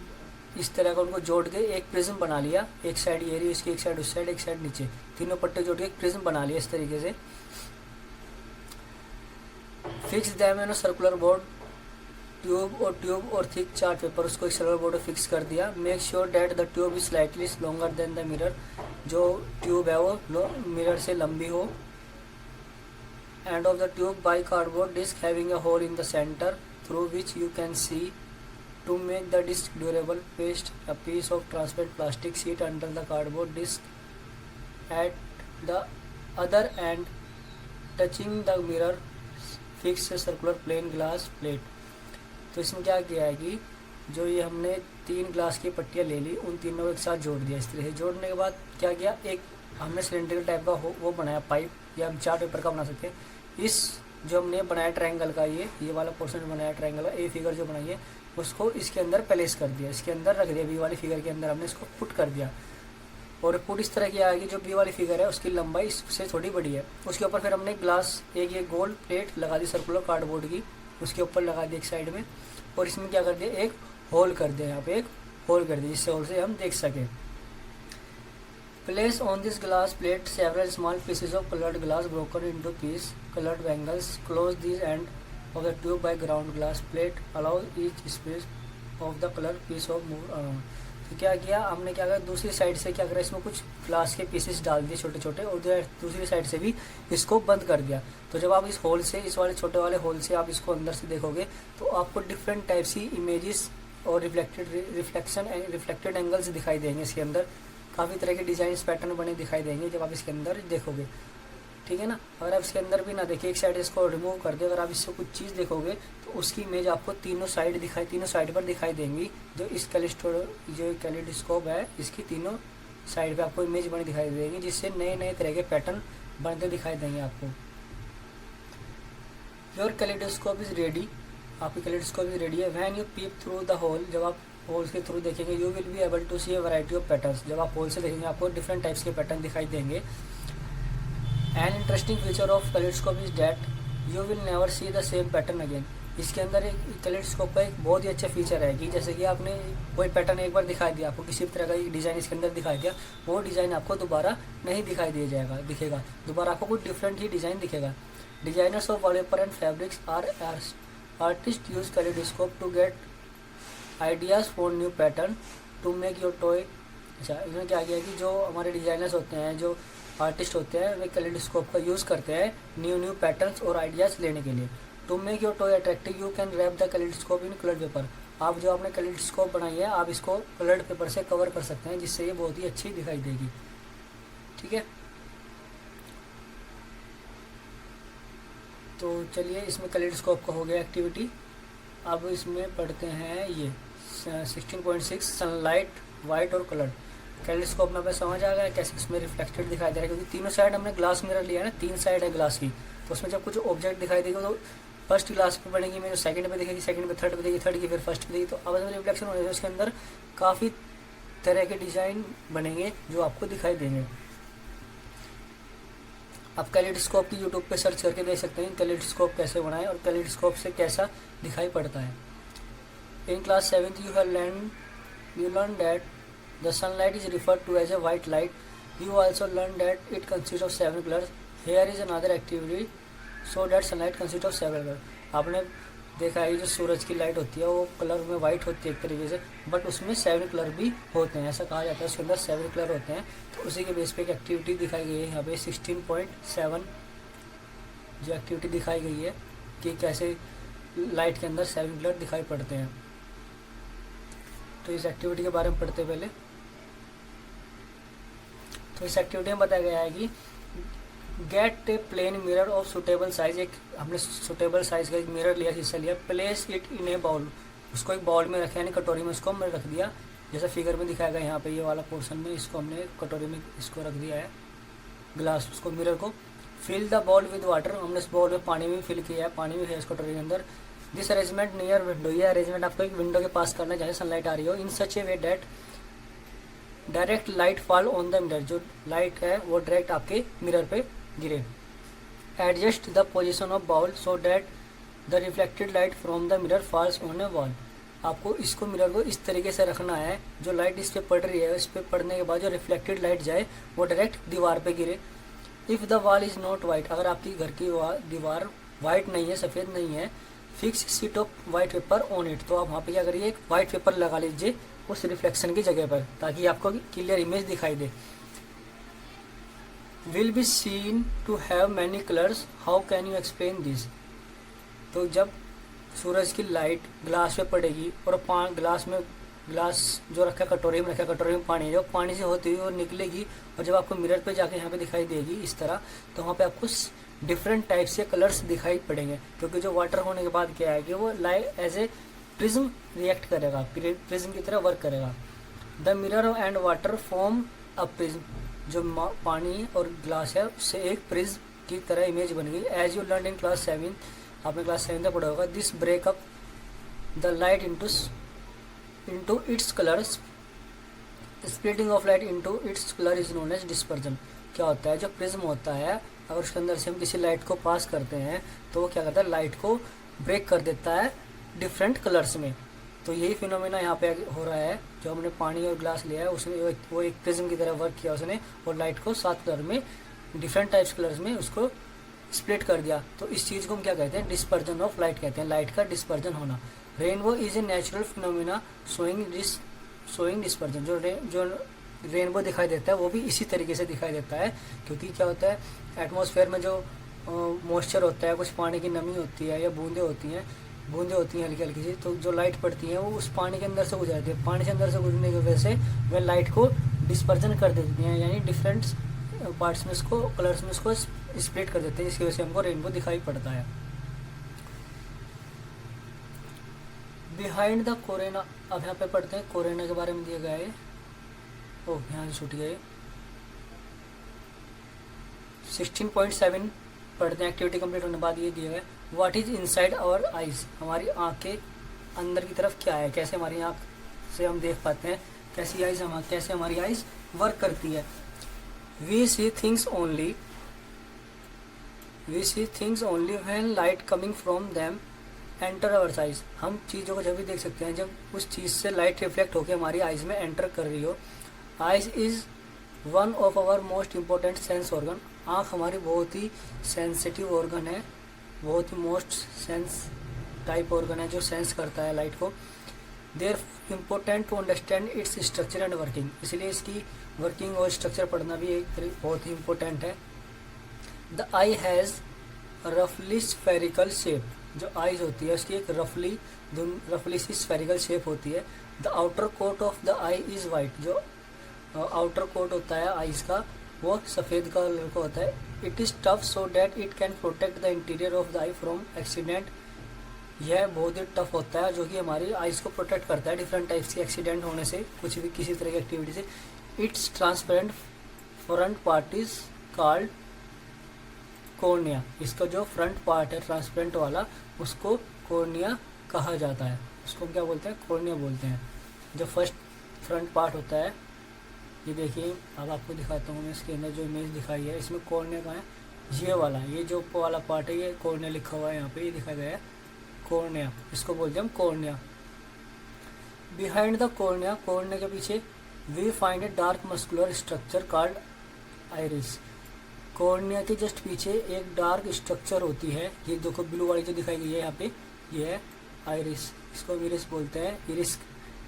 इस तरह का उनको जोड़ के एक प्रिज्म बना लिया, एक साइड ये रही, इसकी एक साइड उस साइड, एक साइड नीचे, तीनों पट्टे जोड़ के एक प्रिज्म बना लिया इस तरीके से। Fix them in circular board, tube और थिक चार्ट पेपर, उसको एक सर्कुलर बोर्ड फिक्स कर दिया। Make sure that the tube is slightly longer than the mirror. जो ट्यूब है वो मिरर से लंबी हो। End of the tube by cardboard disc having a hole in the centre through which you can see. To make the disc durable, paste a piece of transparent plastic sheet under the cardboard disc at the other end, touching the mirror. Fix a circular plain glass plate. तो इसमें क्या किया है कि जो ये हमने 3 glass की पट्टियाँ ले ली, उन तीनों को एक साथ जोड़ दिया। इस तरह से जोड़ने के बाद क्या किया, एक हमने सिलेंडर टाइप का वो बनाया पाइप, या हम चार्ट पेपर का बना सकते हैं। इस जो हमने बनाया ट्रायंगल का, ये वाला पोर्शन बनाया ट्रायंगल का, ए फिगर जो बनाई है, उसको इसके अंदर प्लेस कर दिया, इसके अंदर रख दिया। बी वाली फिगर के अंदर हमने इसको पुट कर दिया, और पुट इस तरह किया है कि जो बी वाली फिगर है उसकी लंबाई इससे थोड़ी बड़ी है। उसके ऊपर फिर हमने ग्लास एक ये गोल प्लेट लगा दी सर्कुलर कार्डबोर्ड की, उसके ऊपर लगा दी एक साइड में, और इसमें क्या कर दिया, एक होल कर दिया, यहाँ पे एक होल कर दिया, जिससे होल से हम देख सकें। Place on this glass plate several small pieces of coloured glass broken into piece coloured bangles. Close this end of the tube by ground glass plate, allow each space of the color piece of move around। तो क्या किया हमने, क्या किया दूसरी side से क्या करा, इसमें कुछ ग्लास के पीसेस डाल दिए छोटे छोटे, और दूसरी साइड से भी इसको बंद कर दिया। तो जब आप इस होल से, इस वाले छोटे वाले होल से आप इसको अंदर से देखोगे तो आपको डिफरेंट टाइप की इमेजेस और रिफ्लेक्टेड एंगल्स दिखाई देंगे। इसके अंदर काफ़ी तरह के डिजाइन पैटर्न बने दिखाई देंगे जब आप इसके अंदर देखोगे, ठीक है ना। अगर आप इसके अंदर भी ना देखिए, एक साइड इसको रिमूव कर दे, अगर आप इससे कुछ चीज़ देखोगे तो उसकी इमेज आपको तीनों साइड पर दिखाई देंगी। जो इस कैलिडोस्कोप है, इसकी तीनों साइड पे आपको इमेज बनी दिखाई देगी, जिससे नए नए तरह के पैटर्न बनते दिखाई देंगे आपको। योर कैलिडोस्कोप इज रेडी, आपकी कैलिडोस्कोप इज रेडी है। When you peep through the hole, जब आप होल के थ्रू देखेंगे, you will be able to see a variety of patterns. जब आप होल से देखेंगे आपको डिफरेंट टाइप्स के पैटर्न दिखाई देंगे। An interesting feature of kaleidoscope is that you will never see the same pattern again। इसके अंदर एक कैलिडोस्कोप का एक बहुत ही अच्छा फीचर है कि जैसे कि आपने कोई पैटर्न एक बार दिखाई दिया, आपको किसी तरह का डिज़ाइन इसके अंदर दिखाई दिया, वो डिज़ाइन आपको दोबारा नहीं दिखाई दिखेगा, दोबारा आपको कुछ डिफरेंट ही डिज़ाइन दिखेगा। Designers of wallpaper and fabrics artist use kaleidoscope to get ideas for new pattern to make your toy. अच्छा, इसमें क्या किया कि जो हमारे डिजाइनर्स होते हैं, जो आर्टिस्ट होते हैं, वे कैलिडोस्कोप का यूज़ करते हैं न्यू पैटर्न्स और आइडियाज़ लेने के लिए। To make your toy attractive you can wrap the kaleidoscope in coloured paper. आप जो आपने कैलिडोस्कोप बनाई है, आप इसको कलर्ड पेपर से कवर कर सकते हैं, जिससे ये बहुत ही अच्छी दिखाई देगी, ठीक है। तो चलिए, इसमें कैलेडोस्कोप का हो गया एक्टिविटी। अब इसमें पढ़ते हैं ये 16.6 सनलाइट वाइट और कलर। कैलेडोस्कोप में हमें समझ आ गया कैसे इसमें रिफ्लेक्टेड दिखाई दे रहा है, क्योंकि तीनों साइड हमने ग्लास मिरर लिया है ना, 3 साइड है ग्लास की। तो उसमें जब कुछ ऑब्जेक्ट दिखाई देगा तो फर्स्ट ग्लास पे बनेगी, मेरे सेकंड पे दिखेगी, सेकंड पे थर्ड पे दिखेगी, थर्ड की फिर फर्स्ट पे दिखेगी। तो अब इसमें रिफ्लेक्शन होने से उसके अंदर काफ़ी तरह के डिजाइन बनेंगे जो आपको दिखाई देंगे। आप कैलेडोस्कोप की यूट्यूब पे सर्च करके देख सकते हैं कैलेडोस्कोप कैसे बनाएं और कैलेडोस्कोप से कैसा दिखाई पड़ता है। In class 7th you learn that the sunlight is referred to as a white light. You also learn that it consists of 7 colors. Here is another activity so that sunlight consists of 7 colors. आपने देखा है जो सूरज की light होती है वो colour में white होती है एक तरीके से, बट उसमें 7 कलर भी होते हैं, ऐसा कहा जाता है उसके अंदर 7 कलर होते हैं। तो उसी के बेस पे एक एक्टिविटी दिखाई गई है यहाँ पे 16.7 जो एक्टिविटी दिखाई गई है कि कैसे लाइट के अंदर 7 कलर दिखाई पड़ते हैं। तो इस एक्टिविटी के बारे में पढ़ते पहले। तो इस एक्टिविटी में बताया गया है कि get a plane mirror of suitable size. एक हमने सुटेबल साइज का एक मिरर लिया, शीशा लिया, place it in a bowl, उसको एक बाउल में रखा, यानी कटोरी में उसको हमने रख दिया, जैसा फिगर में दिखाया गया यहाँ पे ये वाला पोर्शन में, इसको हमने कटोरी में इसको रख दिया है ग्लास, उसको मिरर को। Fill the bowl with water, हमने इस बाउल में पानी भी फिल किया है, पानी भी है इस कटोरी के अंदर। दिस अरेंजमेंट नियर विंडो, ये अरेंजमेंट आपको एक विंडो के पास करना है जहाँ सनलाइट आ रही हो। In such a way that direct light fall on the mirror, जो लाइट है वो डायरेक्ट आपके मिरर पे गिरे। Adjust the position of bowl so that the reflected light from the mirror falls on a wall. आपको इसको mirror को इस तरीके से रखना है, जो लाइट इस पे पड़ रही है इस पे पड़ने के बाद जो रिफ्लेक्टेड लाइट जाए वो डायरेक्ट दीवार पे गिरे। If the wall is not white, अगर आपकी घर की दीवार वाइट नहीं है, सफ़ेद नहीं है, fix sheet of white paper on it, तो आप वहाँ पे क्या करिए एक वाइट पेपर लगा लीजिए उस रिफ्लेक्शन की जगह पर, ताकि आपको क्लियर इमेज दिखाई दे। Will be seen to have many colours, how can you explain this. तो जब सूरज की लाइट ग्लास पे पड़ेगी और ग्लास जो रखा कटोरी में रखा, कटोरी में पानी, जो पानी से होती हुई वो निकलेगी और जब आपको मिरर पे जाके यहाँ पे दिखाई देगी इस तरह, तो वहाँ पे आपको डिफरेंट टाइप्स के कलर्स दिखाई पड़ेंगे, क्योंकि जो वाटर होने के बाद क्या है कि वो light as a prism react करेगा, प्रिज्म की तरह वर्क करेगा। The mirror and water form a prism, जो पानी और ग्लास है उससे एक प्रिज्म की तरह इमेज बन गई। As you learn in class 7, आपने क्लास 7 में पढ़ा होगा, this break up the light into its colors, splitting of light into its color is known as dispersion। क्या होता है, जो प्रिज्म होता है अगर उसके अंदर से हम किसी लाइट को पास करते हैं तो वो क्या करता है, लाइट को ब्रेक कर देता है डिफरेंट कलर्स में। तो यही फिनोमेना यहाँ पे हो रहा है, जो हमने पानी और ग्लास लिया है उसने वो एक प्रिज्म की तरह वर्क किया उसने, और लाइट को 7 कलर में डिफरेंट टाइप्स कलर्स में उसको स्प्लिट कर दिया। तो इस चीज़ को हम क्या कहते हैं, डिस्पर्जन ऑफ लाइट कहते हैं, लाइट का डिस्पर्जन होना। Rainbow is a natural phenomena showing dispersion, जो रेनबो दिखाई देता है वो भी इसी तरीके से दिखाई देता है, क्योंकि क्या होता है एटमॉस्फेयर में जो मॉइस्चर होता है, कुछ पानी की नमी होती है या बूंदें होती हैं हल्की हल्की सी, तो जो लाइट पड़ती है वो उस पानी के अंदर से गुजरती है, पानी से अंदर से गुजरने की वजह से वह लाइट को डिस्पर्जन कर देती हैं, यानी डिफरेंट पार्ट्स में इसको कलर्स में इसको स्प्लिट कर देते हैं, जिसकी वजह से हमको रेनबो दिखाई पड़ता है। बिहाइंड द कोरेना, अब यहाँ पे पढ़ते हैं कोरेना के बारे में दिया गया है। ओह यहाँ से छूट गए। 16.7 पढ़ते हैं, एक्टिविटी कंप्लीट होने के बाद ये दिया गया, what is inside our eyes, हमारी आँख के अंदर की तरफ क्या है, कैसे हमारी आँख से हम देख पाते हैं, कैसे हमारी आइज वर्क करती है। We see things only when light coming from them enter our eyes, हम चीज़ों को जब भी देख सकते हैं जब उस चीज़ से लाइट रिफ्लेक्ट होकर हमारी आइज में एंटर कर रही हो। Eyes is one of our most important sense organ, आँख हमारी बहुत ही सेंसिटिव ऑर्गन है, बहुत ही मोस्ट सेंस टाइप ऑर्गन है जो सेंस करता है लाइट को। There important to understand its structure and working, इसलिए इसकी वर्किंग और स्ट्रक्चर पढ़ना भी एक बहुत ही इम्पोर्टेंट है। द आई हैज़ रफली स्फेरिकल शेप, जो आइज होती है उसकी एक रफली सी स्फेरिकल शेप होती है। The outer coat of the eye is white, जो आउटर कोट होता है आइज का वो सफ़ेद कलर का होता है। It is tough so that it can protect the interior of the I from accident. यह बहुत ही टफ होता है जो कि हमारी आइज़ को प्रोटेक्ट करता है डिफरेंट टाइप्स के एक्सीडेंट होने से, कुछ भी किसी तरह की एक्टिविटी से। It's transparent front part is called cornea. इसका जो फ्रंट पार्ट है ट्रांसपेरेंट वाला, उसको कॉर्निया कहा जाता है। उसको क्या बोलते हैं? कॉर्निया बोलते हैं। जो फर्स्ट फ्रंट पार्ट होता है, ये देखिए, अब आपको दिखाता हूँ मैं इसके अंदर जो इमेज दिखाई है, इसमें कॉर्निया का है ये वाला, ये जो ऊपर वाला पार्ट है ये कॉर्निया लिखा हुआ है यहाँ पे, ये दिखाया गया है कॉर्निया, इसको बोलते हैं हम cornea. Behind the cornea, cornea के पीछे we find a dark muscular structure called iris. Cornea के जस्ट पीछे एक डार्क स्ट्रक्चर होती है, ये देखो ब्लू वाली जो दिखाई गई है यहाँ पे, ये है आइरिस, इसको इरिस बोलते हैं। इरिस,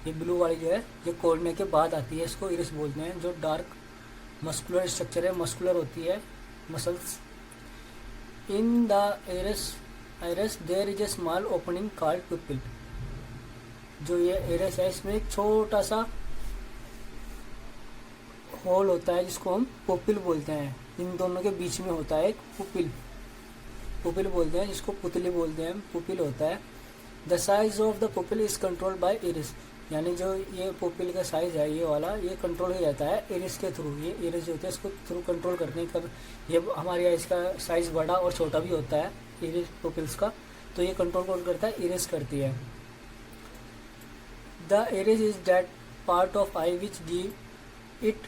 ये ब्लू वाली जो है ये कॉर्निया के बाद आती है, इसको इरिस बोलते हैं। जो डार्क मस्कुलर स्ट्रक्चर है, मस्कुलर होती है muscles. In the iris there is a small opening called pupil. जो ये आइरिस है इसमें एक छोटा सा होल होता है जिसको हम पुपिल बोलते हैं। इन दोनों के बीच में होता है एक पुपिल बोलते हैं, जिसको पुतली बोलते हैं, पुपिल होता है। The size of the pupil is controlled by iris. यानी जो ये पुपिल का साइज है ये वाला, ये कंट्रोल किया जाता है इरिस के थ्रू। ये इरिस जो होते हैं इसको थ्रू कंट्रोल करते हैं। कब ये हमारी आइज का साइज बड़ा और छोटा भी होता है इरिस पुपिल्स का, तो ये कंट्रोल कौन करता है? इरिस करती है। The iris is that part of I which give it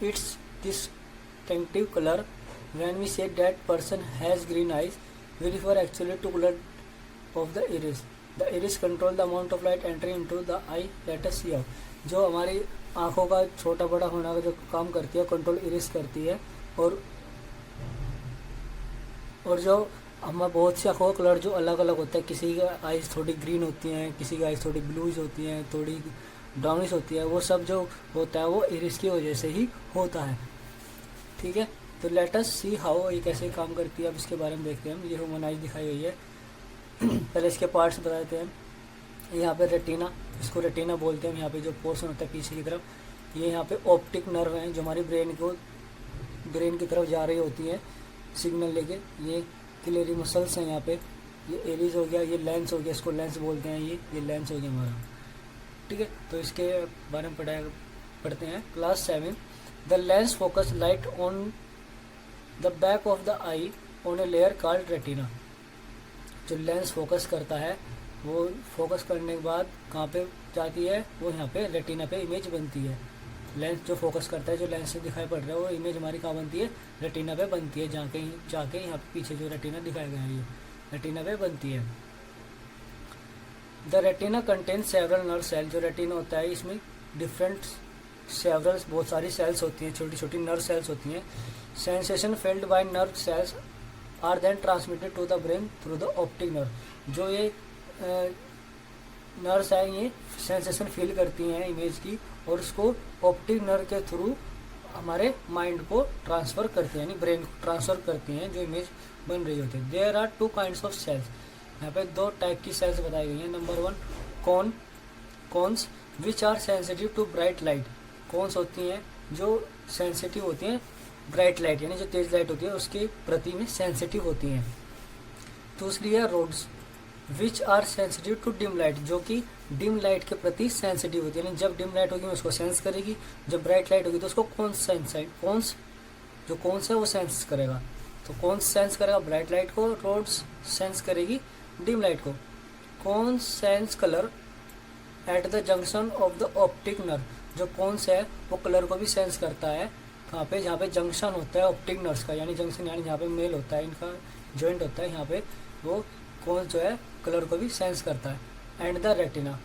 it's distinctive color. When we say that person has green eyes, we refer actually to color of the iris. The iris control the amount of light entering into the eye. Let us see how. जो हमारी आँखों का छोटा बड़ा होना का जो काम करती है, कंट्रोल इरिस करती है। और जो हमारे बहुत सी आँखों का कलर जो अलग अलग होता है, किसी की आइज़ थोड़ी ग्रीन होती हैं, किसी की आइज़ थोड़ी ब्लूज होती हैं, थोड़ी ब्राउनिश होती है, वो सब जो होता है वो इरिस की वजह से ही होता है। ठीक है, तो लेट अस सी हाउ ये कैसे काम करती है, अब इसके बारे में देखते हैं हम। ये ह्यूमन आइज दिखाई गई है। पहले इसके पार्ट्स बता देते हैं। यहाँ पे रेटिना, इसको रेटिना बोलते हैं। यहाँ पे जो पोर्शन होता है पीछे की तरफ, ये यहाँ पे ऑप्टिक नर्व हैं जो हमारी ब्रेन की तरफ जा रही होती हैं सिग्नल लेके। ये क्लेरी मसल्स हैं यहाँ पे। ये एरीज हो गया, ये लेंस हो गया, इसको लेंस बोलते हैं। ये लेंस हो गया हमारा। ठीक है, तो इसके बारे में पढ़ते हैं। Class 7। The lens focus light on the back of the eye on a layer called retina. जो लेंस फोकस करता है वो फोकस करने के बाद कहाँ पे जाती है? वो यहाँ पे रेटिना पे इमेज बनती है। लेंस जो फोकस करता है, जो लेंस से दिखाई पड़ रहा है, वो इमेज हमारी कहाँ बनती है? रेटिना पे बनती है। जाके यहाँ पे पीछे जो रेटिना दिखाया गया है ये रेटिना पे बनती है। The retina contains several nerve cell. जो रेटिना होता है इसमें बहुत सारी सेल्स होती हैं, छोटी छोटी नर्व सेल्स होती हैं। Sensation felt by nerve cells are then transmitted to the brain through the optic nerve. जो ये नर्व्स हैं ये सेंसेशन फील करती हैं इमेज की, और उसको ऑप्टिक नर्व के थ्रू हमारे माइंड को ट्रांसफ़र करती हैं, यानी ब्रेन को ट्रांसफ़र करती हैं जो इमेज बन रही होती है। There are 2 kinds of cells. यहाँ पे 2 टाइप की सेल्स बताई गई हैं। Number 1 cones which are sensitive to bright light. Cones होती हैं जो सेंसिटिव होती हैं ब्राइट लाइट, यानी जो तेज लाइट होती है उसके प्रति में सेंसिटिव होती हैं। दूसरी है rods which are sensitive to dim light, जो कि डिम लाइट के प्रति सेंसिटिव होती है, यानी जब डिम लाइट होगी उसको सेंस करेगी, जब ब्राइट लाइट होगी तो उसको कौन्स है वो सेंस करेगा। तो कौन्स सेंस करेगा ब्राइट लाइट को, रोड्स सेंस करेगी डिम लाइट को। कौन sense colour at the junction of the optic nerve. जो कौन्स है वो कलर को भी सेंस करता है कहाँ पे? जहाँ पे जंक्शन होता है ऑप्टिक नर्व्स का, यानी जंक्शन यानी जहाँ पे मेल होता है, इनका जॉइंट होता है, यहाँ पे वो कौन जो है कलर को भी सेंस करता है। And the retina,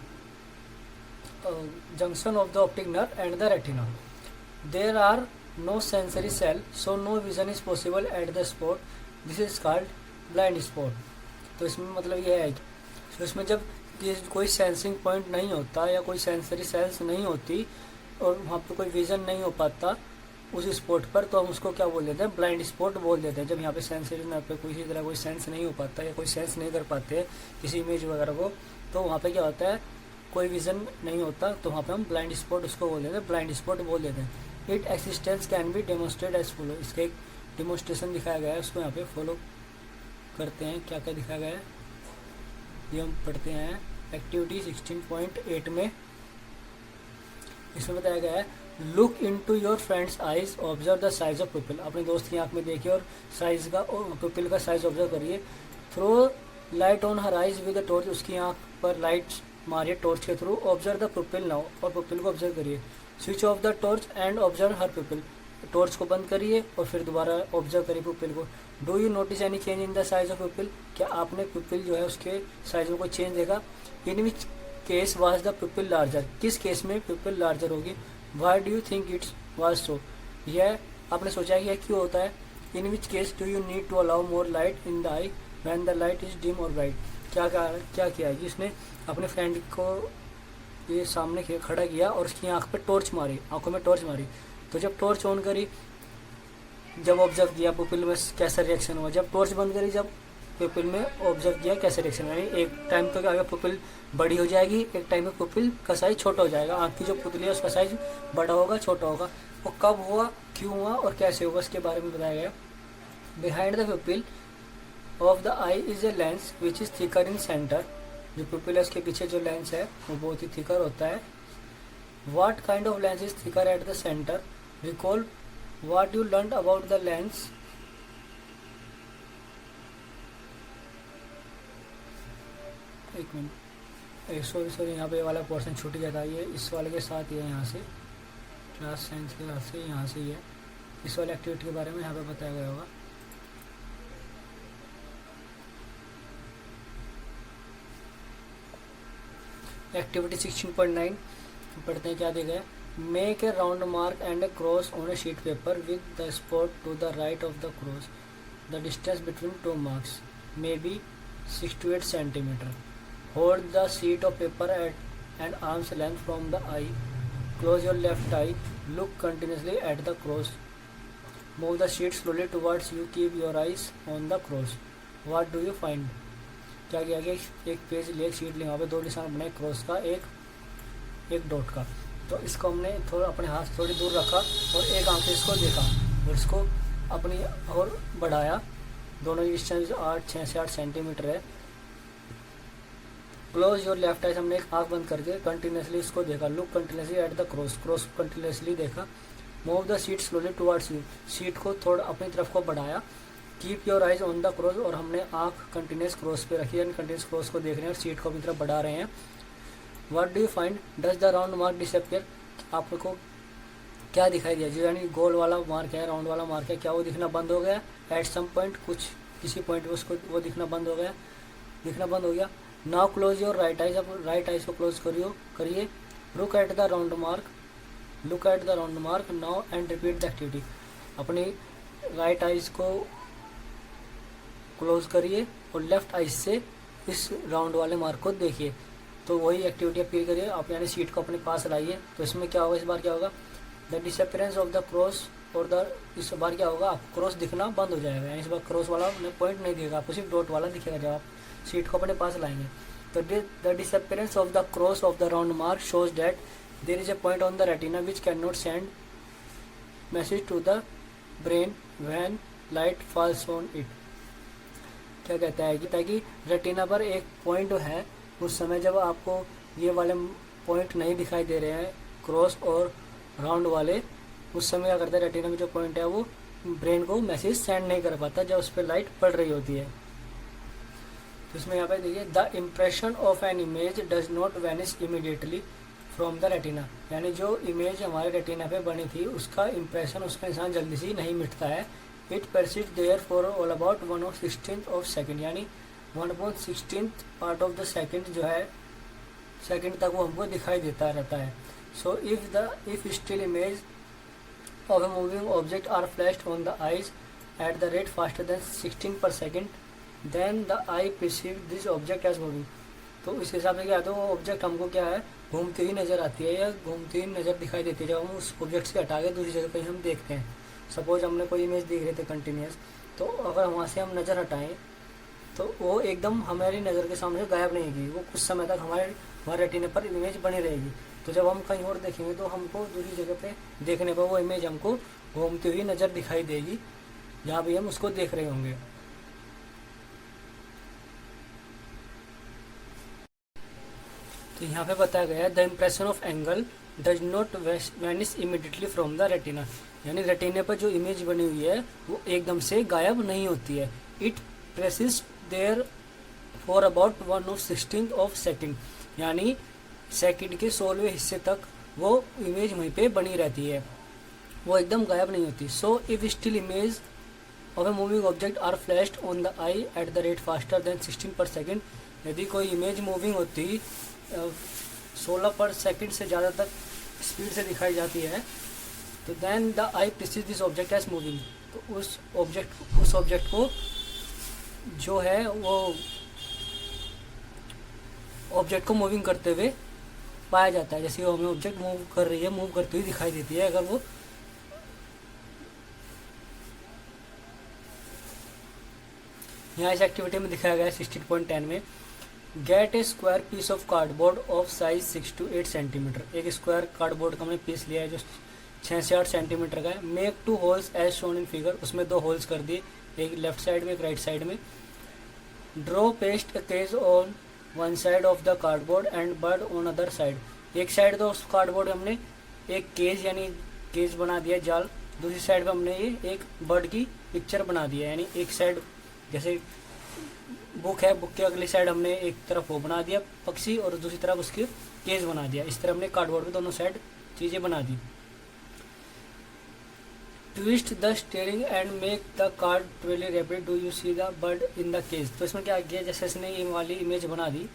junction of the optic nerve and the retina. There are no sensory cell so no vision is possible at the spot, this is called blind spot. तो इसमें मतलब ये है कि इसमें जब कोई सेंसिंग पॉइंट नहीं होता या कोई सेंसरी सेल्स नहीं होती और वहाँ पे कोई विजन नहीं हो पाता उस स्पॉट पर, तो हम उसको क्या बोल देते हैं? ब्लाइंड स्पॉट बोल देते हैं। जब यहाँ पे सेंसरी नर्व पे किसी तरह कोई सेंस नहीं हो पाता या कोई सेंस नहीं कर पाते किसी इमेज वगैरह को, तो वहाँ पे क्या होता है? कोई विजन नहीं होता, तो वहाँ पे हम ब्लाइंड स्पॉट उसको बोल देते हैं, ब्लाइंड स्पॉट बोल देते हैं। It existence can be demonstrate as follow. इसका एक डेमोन्स्ट्रेशन दिखाया गया है, उसको यहाँ पे फॉलो करते हैं। क्या क्या दिखाया गया है ये हम पढ़ते हैं। एक्टिविटी 16.8 में इसमें बताया गया है, look into your friends eyes, observe the size of people. अपने दोस्त की आंख में देखिए और साइज का पिपल का साइज ऑब्जर्व करिए। Throw light on her eyes with the torch, उसकी आंख पर लाइट मारिए टॉर्च के through. Observe the pupil now, और पिपल को ऑब्जर्व करिए। Switch off the torch and observe her pupil, torch को बंद करिए और फिर दोबारा ऑब्जर्व करिए पिपल को। Do you notice any change in the size of people, क्या आपने पिपल जो है उसके साइज में कोई चेंज देखा। In which case was the pupil larger, किस केस में पिपल लार्जर होगी। Why do you think it's was so, यह आपने सोचा है कि यह क्यों होता है। In which case do you need to allow more light in the eye when the light is dim और ब्राइट। क्या किया कि उसने अपने फ्रेंड को ये सामने खड़ा किया और उसकी आंख पे टॉर्च मारी, आंखों में टॉर्च मारी। तो जब टॉर्च ऑन करी, जब ऑब्जर्व किया पिपल में कैसा रिएक्शन हुआ। जब टॉर्च बंद करी, जब पिपल में ऑब्जर्व किया कैसे रिएक्शन, यानी एक टाइम तक आगे पिपल बड़ी हो जाएगी, एक टाइम में पिपल का साइज छोटा हो जाएगा। आंख की जो पुतली है उसका साइज बड़ा होगा, छोटा होगा। वो कब हुआ, क्यों हुआ और कैसे हुआ, इसके बारे में बताया गया। Behind the people of the I is a lens which is thicker in centre, जो पिपल है उसके पीछे जो लेंस है वो बहुत ही थिकर होता है। What kind of lens is thicker at the centre, recall what you learn about the lens. एक मिनट, सॉरी यहाँ पे वाला पोर्शन छूट गया था। ये इस वाले के साथ ही है, यहाँ से क्लास साइंस के साथ से यहाँ से ही है। इस वाले एक्टिविटी के बारे में यहाँ पे बताया गया होगा। एक्टिविटी 16.9 पढ़ते हैं। क्या देखा है, make a round mark and a cross on a sheet paper with the spot to the right of the cross. The distance between two marks may be 6 to 8 centimeter. Hold the sheet of paper at an arm's length from the eye. Close your left eye. Look continuously at the cross. Move the sheet slowly towards you. Keep your eyes on the cross. What do you find? क्या किया गया, एक page ले, एक sheet ले, वहाँ पे 2 निशान बनाए, क्रॉस का, एक डॉट का। तो इसको हमने थोड़ा अपने हाथ थोड़ी दूर रखा और एक आंख से इसको देखा और इसको अपनी और बढ़ाया। दोनों की डिस्टेंस 6 से 8 सेंटीमीटर है। क्लोज योर लेफ्ट आई, हमने एक आंख बंद करके कंटिन्यूसली इसको देखा। Look continuously at the cross, cross continuously देखा। Move the sheet slowly towards you, sheet को थोड़ा अपनी तरफ को बढ़ाया। Keep your eyes on the cross, और हमने आंख कंटिन्यूस क्रॉस पे रखी है, कंटिन्यूस क्रॉस को देख रहे हैं और सीट को अपनी तरफ बढ़ा रहे हैं। What do you find, does the round mark disappear, आपको क्या दिखाई दिया, जो यानी गोल वाला मार्क है, राउंड वाला मार्क है, क्या वो दिखना बंद हो गया। एट सम पॉइंट, कुछ किसी पॉइंट पे उसको वो दिखना बंद हो गया। Now close your right eyes, अब राइट आइज को क्लोज करिए। Look at the round mark now and repeat the activity. अपनी राइट आइज को क्लोज करिए और लेफ्ट आइज से इस राउंड वाले मार्क को देखिए। तो वही एक्टिविटी अपील करिए आप, यानी सीट को अपने पास लाइए। तो इसमें क्या होगा, इस बार क्या होगा, the disappearance of the cross, और इस बार क्या होगा, आपको क्रॉस दिखना बंद हो जाएगा। इस बार क्रॉस वाला पॉइंट नहीं दिखेगा, आपको सिर्फ डॉट वाला दिखेगा जब आप सीट को अपने पास लाएंगे। तो the disappearance of the cross of the round mark shows that there is a point on the retina which can not send message to the brain when light falls on it. क्या कहता है कि ताकि retina पर एक point है, उस समय जब आपको ये वाले पॉइंट नहीं दिखाई दे रहे हैं, क्रॉस और राउंड वाले, उस समय क्या करता है, रेटिना में जो पॉइंट है वो ब्रेन को मैसेज सेंड नहीं कर पाता जब उस पर लाइट पड़ रही होती है। तो इसमें यहाँ पे देखिए, the impression of an image does not vanish immediately from the retina, यानी जो इमेज हमारे रेटिना पे बनी थी उसका इम्प्रेशन, उसका निशान जल्दी से नहीं मिटता है। It persist there for all about 1/16 of second, यानी 1/16 पार्ट ऑफ द सेकेंड जो है, सेकेंड तक वो हमको दिखाई देता रहता है। सो if still image of a moving object are flashed on the eyes at the rate faster than 16 per second, then the eye perceives this object as moving। तो इस हिसाब से क्या है, तो वो ऑब्जेक्ट हमको क्या है, घूमती हुई नज़र आती है या घूमती हुई नज़र दिखाई देती है जब हम उस ऑब्जेक्ट से हटा के दूसरी जगह कहीं हम देखते हैं। सपोज हमने कोई इमेज देख रहे थे कंटिन्यूस, तो अगर वहाँ से हम नज़र हटाएं तो वो एकदम हमारी नज़र के सामने से गायब नहीं होगी, वो कुछ समय तक हमारे रेटिना पर इमेज बनी रहेगी। तो जब हम कहीं और देखेंगे तो हमको दूसरी जगह पे देखने पर वो इमेज हमको घूमती हुई नज़र दिखाई देगी जहाँ भी हम उसको देख रहे होंगे। तो यहाँ पे बताया गया है the impression of angle does not vanish immediately from the retina, यानी रेटिना पर जो इमेज बनी हुई है वो एकदम से गायब नहीं होती है। It persist there for about 1/16 of second, यानी सेकंड के 16वें हिस्से तक वो इमेज वहीं पे बनी रहती है, वो एकदम गायब नहीं होती। So if still image of a moving object are flashed on the eye at the rate faster than 16 per second, यदि कोई इमेज मूविंग होती 16 पर सेकेंड से ज़्यादा तक स्पीड से दिखाई जाती है, तो then the eye perceives this object as moving, तो उस ऑब्जेक्ट को जो है वो ऑब्जेक्ट को मूविंग करते हुए पाया जाता है। जैसे हमें ऑब्जेक्ट मूव कर रही है, मूव करती हुई दिखाई देती है। अगर वो यहाँ इस एक्टिविटी में दिखाया गया है 16.10 में, get a square piece of cardboard of size 6 to 8 centimetre. एक स्क्वायर कार्डबोर्ड का हमने पीस लिया है जो 6 से 8 सेंटीमीटर का है। Make 2 holes as shown in figure, उसमें 2 होल्स कर दिए, एक लेफ्ट साइड में एक राइट साइड में। Draw paste a cage on one side of the cardboard and bird on other side, एक साइड तो उस कार्डबोर्ड हमने एक केज यानी केज बना दिया जाल, दूसरी साइड पे हमने ये एक बर्ड की पिक्चर बना दिया, यानी एक साइड जैसे बुक है, बुक के अगली साइड हमने एक तरफ वो बना दिया पक्षी और दूसरी तरफ उसके केज बना दिया। इस तरह हमने कार्डबोर्ड पे दोनों साइड चीजें बना दी। Twist the steering and make the card twirl rapid, do you see the bird in the cage. तो इसमें क्या किया, जैसे इसने ये वाली इमेज बना दी,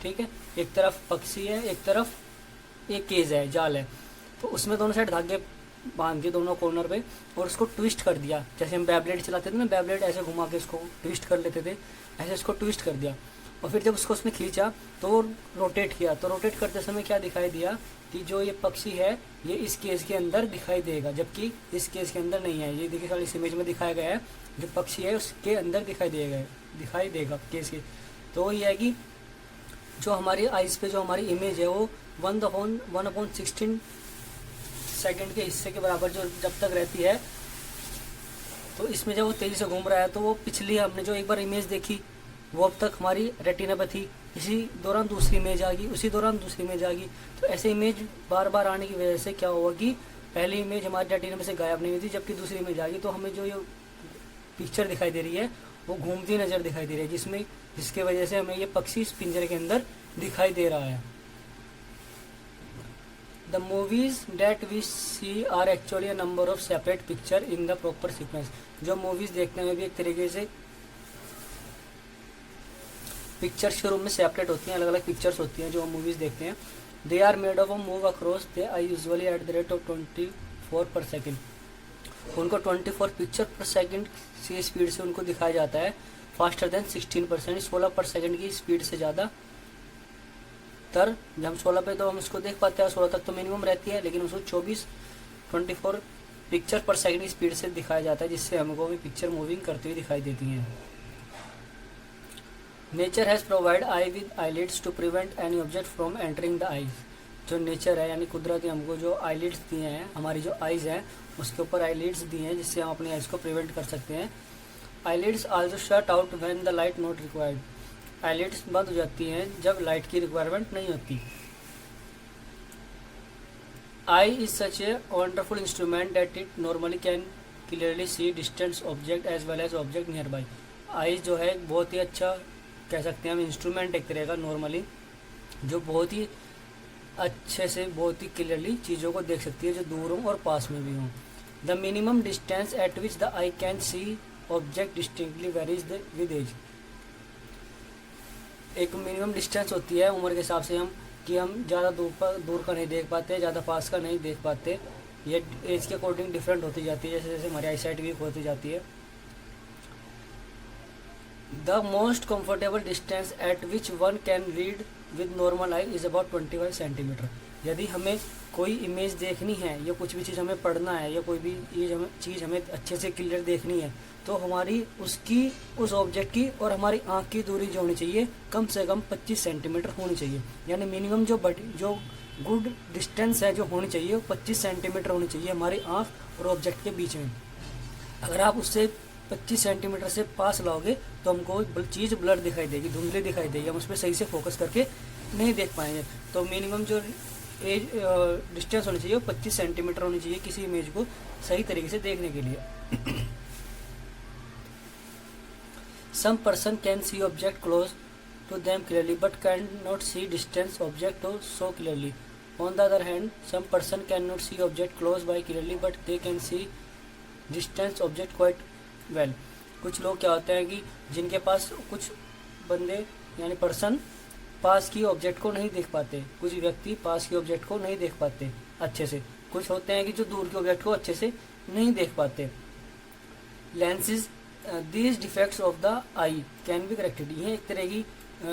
ठीक है, एक तरफ पक्षी है एक तरफ एक केज है, जाल है, तो उसमें दोनों साइड धागे बांध दिए दोनों कॉर्नर पे और उसको ट्विस्ट कर दिया। जैसे हम बैबलेट चलाते थे ना, बैबलेट ऐसे घुमा के उसको ट्विस्ट कर लेते थे, ऐसे इसको ट्विस्ट कर दिया और फिर जब उसको उसने खींचा तो वो रोटेट किया, तो रोटेट करते समय क्या दिखाई दिया कि जो ये पक्षी है ये इस केज के अंदर दिखाई देगा, जबकि इस केज के अंदर नहीं है। ये देखिए खाली इस इमेज में दिखाया गया है जो पक्षी है उसके अंदर दिखाई देगा केज के। तो ये है कि जो हमारी आइज पे जो हमारी इमेज है वो 1/16 सेकंड के हिस्से के बराबर जो जब तक रहती है, तो इसमें जब वो तेजी से घूम रहा है तो वो पिछली हमने जो एक बार इमेज देखी वो अब तक हमारी रेटिना पे थी, इसी दौरान दूसरी इमेज आ गई, उसी दौरान दूसरी इमेज आ गई। तो ऐसे इमेज बार बार आने की वजह से क्या हुआ कि पहली इमेज हमारी रेटिना में से गायब नहीं हुई थी, जबकि दूसरी इमेज आ गई, तो हमें जो ये पिक्चर दिखाई दे रही है वो घूमती नजर दिखाई दे रही है, जिसके वजह से हमें ये पक्षी इस पिंजरे के अंदर दिखाई दे रहा है। The movies that we see are actually a number of separate picture in the proper sequence। जो मूवीज देखने में भी एक तरीके से पिक्चर्स के रूप में सेपरेट होती हैं, अलग अलग पिक्चर्स होती हैं जो हम मूवीज देखते हैं। They are made of move across the eye usually at the rate of 24 per second. उनको 24 पिक्चर पर सेकेंड की स्पीड से उनको दिखाया जाता है, फास्टर देन 16%, 16 पर सेकेंड की स्पीड से ज़्यादा तर। जब हम 16 पे तो हम इसको देख पाते हैं, 16 तक तो मिनिमम रहती है, लेकिन उसको 24 पिक्चर पर सेकंड की स्पीड से दिखाया जाता है, जिससे हमको भी पिक्चर मूविंग करती हुई दिखाई देती हैं। Nature has provide eye with eyelids to prevent any object from entering the eyes. जो नेचर है यानी कुदरत हमको जो आईलिड्स दिए हैं, हमारी जो आईज हैं उसके ऊपर आईलिड्स दिए हैं जिससे हम अपनी आईज को प्रिवेंट कर सकते हैं। Eyelids also shut out when the light not required. Eyelids बंद हो जाती हैं जब लाइट की रिक्वायरमेंट नहीं होती। Eye is such a wonderful instrument that it normally can clearly see distance object as well as object nearby. Eye जो है बहुत ही अच्छा कह सकते हैं हम इंस्ट्रूमेंट एक तरह का नॉर्मली, जो बहुत ही अच्छे से बहुत ही क्लियरली चीज़ों को देख सकती है जो दूर हों और पास में भी हों। The minimum distance at which the eye can see object distinctly varies with age. एक मिनिमम डिस्टेंस होती है उम्र के हिसाब से कि हम ज़्यादा दूर का नहीं देख पाते, ज़्यादा पास का नहीं देख पाते। ये एज के अकॉर्डिंग डिफरेंट होती जाती है, जैसे जैसे हमारी आई साइट वीक होती जाती है। The most comfortable distance at which one can read with normal I is about 25 centimetre. यदि हमें कोई इमेज देखनी है या कुछ भी चीज़ हमें पढ़ना है या कोई भी चीज़ हमें अच्छे से क्लियर देखनी है, तो हमारी उस ऑब्जेक्ट की और हमारी आँख की दूरी जो होनी चाहिए कम से कम 25 सेंटीमीटर होनी चाहिए। यानी मिनिमम जो गुड डिस्टेंस है जो होनी चाहिए वो 25 सेंटीमीटर होनी चाहिए हमारी आँख और ऑब्जेक्ट के बीच में। अगर आप उससे 25 सेंटीमीटर से पास लाओगे तो हमको चीज़ ब्लर दिखाई देगी, धुंधली दिखाई देगी, हम उस पर सही से फोकस करके नहीं देख पाएंगे। तो मिनिमम जो एज डिस्टेंस होनी चाहिए वो 25 सेंटीमीटर होनी चाहिए किसी इमेज को सही तरीके से देखने के लिए। Some person can see object close to them clearly but cannot see distance object so clearly. On the other hand, some person cannot see object close by clearly but they can see distance object quite well. कुछ लोग क्या होते हैं कि जिनके पास कुछ बंदे यानी पर्सन पास की ऑब्जेक्ट को नहीं देख पाते, कुछ व्यक्ति पास की ऑब्जेक्ट को नहीं देख पाते अच्छे से, कुछ होते हैं कि जो दूर के ऑब्जेक्ट को अच्छे से नहीं देख पाते। Lenses these defects of the eye can be corrected. ये एक तरह की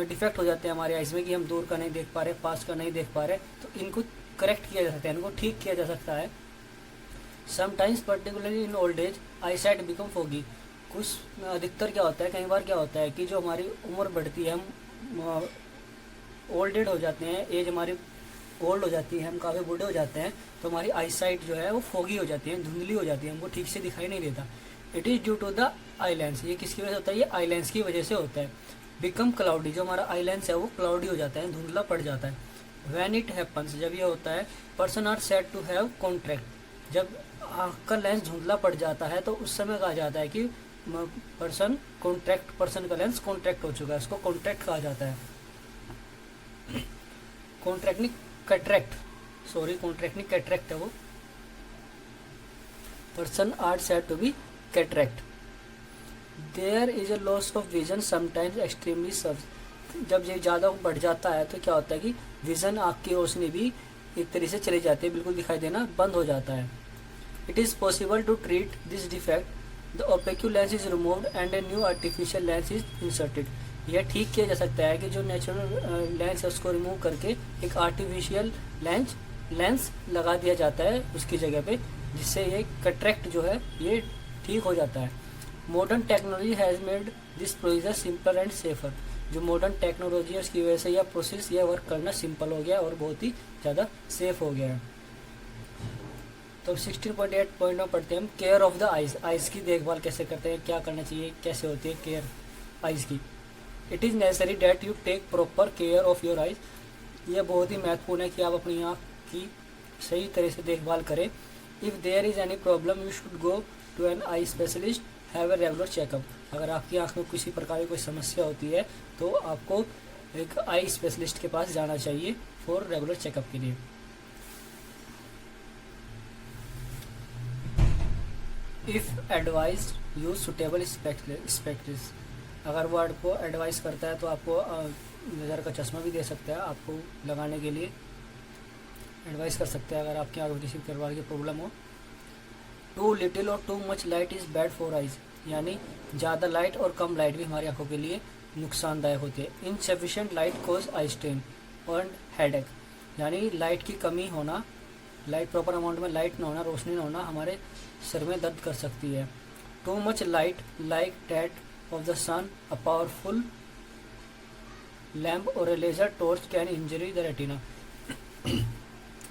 डिफेक्ट हो जाते हैं हमारे आइज में कि हम दूर का नहीं देख पा रहे, पास का नहीं देख पा रहे, तो इनको करेक्ट किया जा सकता है, इनको ठीक किया जा सकता है। Sometimes particularly in old age eye sight become foggy. कुछ अधिकतर क्या होता है, कई बार क्या होता है कि जो हमारी उम्र बढ़ती है, हम ओल्ड एज हो जाते हैं, एज हमारी ओल्ड हो जाती है, हम काफ़ी बूढ़े हो जाते हैं, तो हमारी आई साइट जो है वो फोगी हो जाती है, धुंधली हो जाती है, हमको ठीक से दिखाई नहीं देता। It is due to the eye lens. ये किसकी वजह से होता है? ये आई लेंस की वजह से होता है। बिकम क्लाउडी, जो हमारा आई लेंस है वो क्लाउडी हो जाता है, धुंधला पड़ जाता है। व्हेन इट हैपन्स, जब ये होता है, person are said to have contract. जब आँख का लेंस धुंधला पड़ जाता है तो उस समय कहा जाता है कि पर्सन का लेंस कॉन्ट्रैक्ट हो चुका है, उसको कॉन्ट्रैक्ट कहा जाता है। कॉन्ट्रैक्ट नहीं कैटरैक्ट, सॉरी कॉन्ट्रैक्ट नहीं कैटरैक्ट है वो। Person are said to be cataract. There is a loss of vision sometimes extremely severe. जब ये ज़्यादा बढ़ जाता है तो क्या होता है कि विजन, आँख की रोशनी भी एक तरीके से चली जाती है, बिल्कुल दिखाई देना बंद हो जाता है। It is possible to treat this defect. The opaque lens is removed and a new artificial lens is inserted. यह ठीक किया जा सकता है कि जो नेचुरल लेंस है उसको रिमूव करके एक आर्टिफिशियल लेंस लगा दिया जाता है उसकी जगह पे, जिससे ये कैटरैक्ट जो है ये ठीक हो जाता है। Modern technology has made this procedure simple and safer. जो मॉडर्न टेक्नोलॉजी है उसकी वजह से यह प्रोसेस, यह वर्क करना सिंपल हो गया और बहुत ही ज़्यादा सेफ हो गया है। तो 16.8 पॉइंट में पढ़ते हैं हम care of the eyes. Eyes की देखभाल कैसे करते हैं, क्या करना चाहिए, कैसे होती है केयर आइज़ की। It is necessary that you take proper care of your eyes. यह बहुत ही महत्वपूर्ण है कि आप अपनी आँख की सही तरह से देखभाल करें। If there is any problem you should go to an eye specialist, have a regular checkup. अगर आपकी आँख में किसी प्रकार की कोई समस्या होती है तो आपको एक आई स्पेशलिस्ट के पास जाना चाहिए फॉर रेगुलर चेकअप के लिए। If advise use suitable स्पेक्ट्स। अगर वो आपको एडवाइस करता है तो आपको नज़र का चश्मा भी दे सकता है, आपको लगाने के लिए एडवाइस कर सकते हैं अगर आपकी आँख में किसी प्रकार की प्रॉब्लम हो। टू लिटिल और to much light is bad for eyes. यानी ज़्यादा लाइट और कम लाइट भी हमारी आंखों के लिए नुकसानदायक होती है। Insufficient light cause eye strain और हेडेक। यानी लाइट की कमी होना, लाइट प्रॉपर अमाउंट में लाइट ना होना, रोशनी ना होना हमारे सर में दर्द कर सकती है। Too much light like that of the sun, a powerful lamp और a laser torch can injury the retina.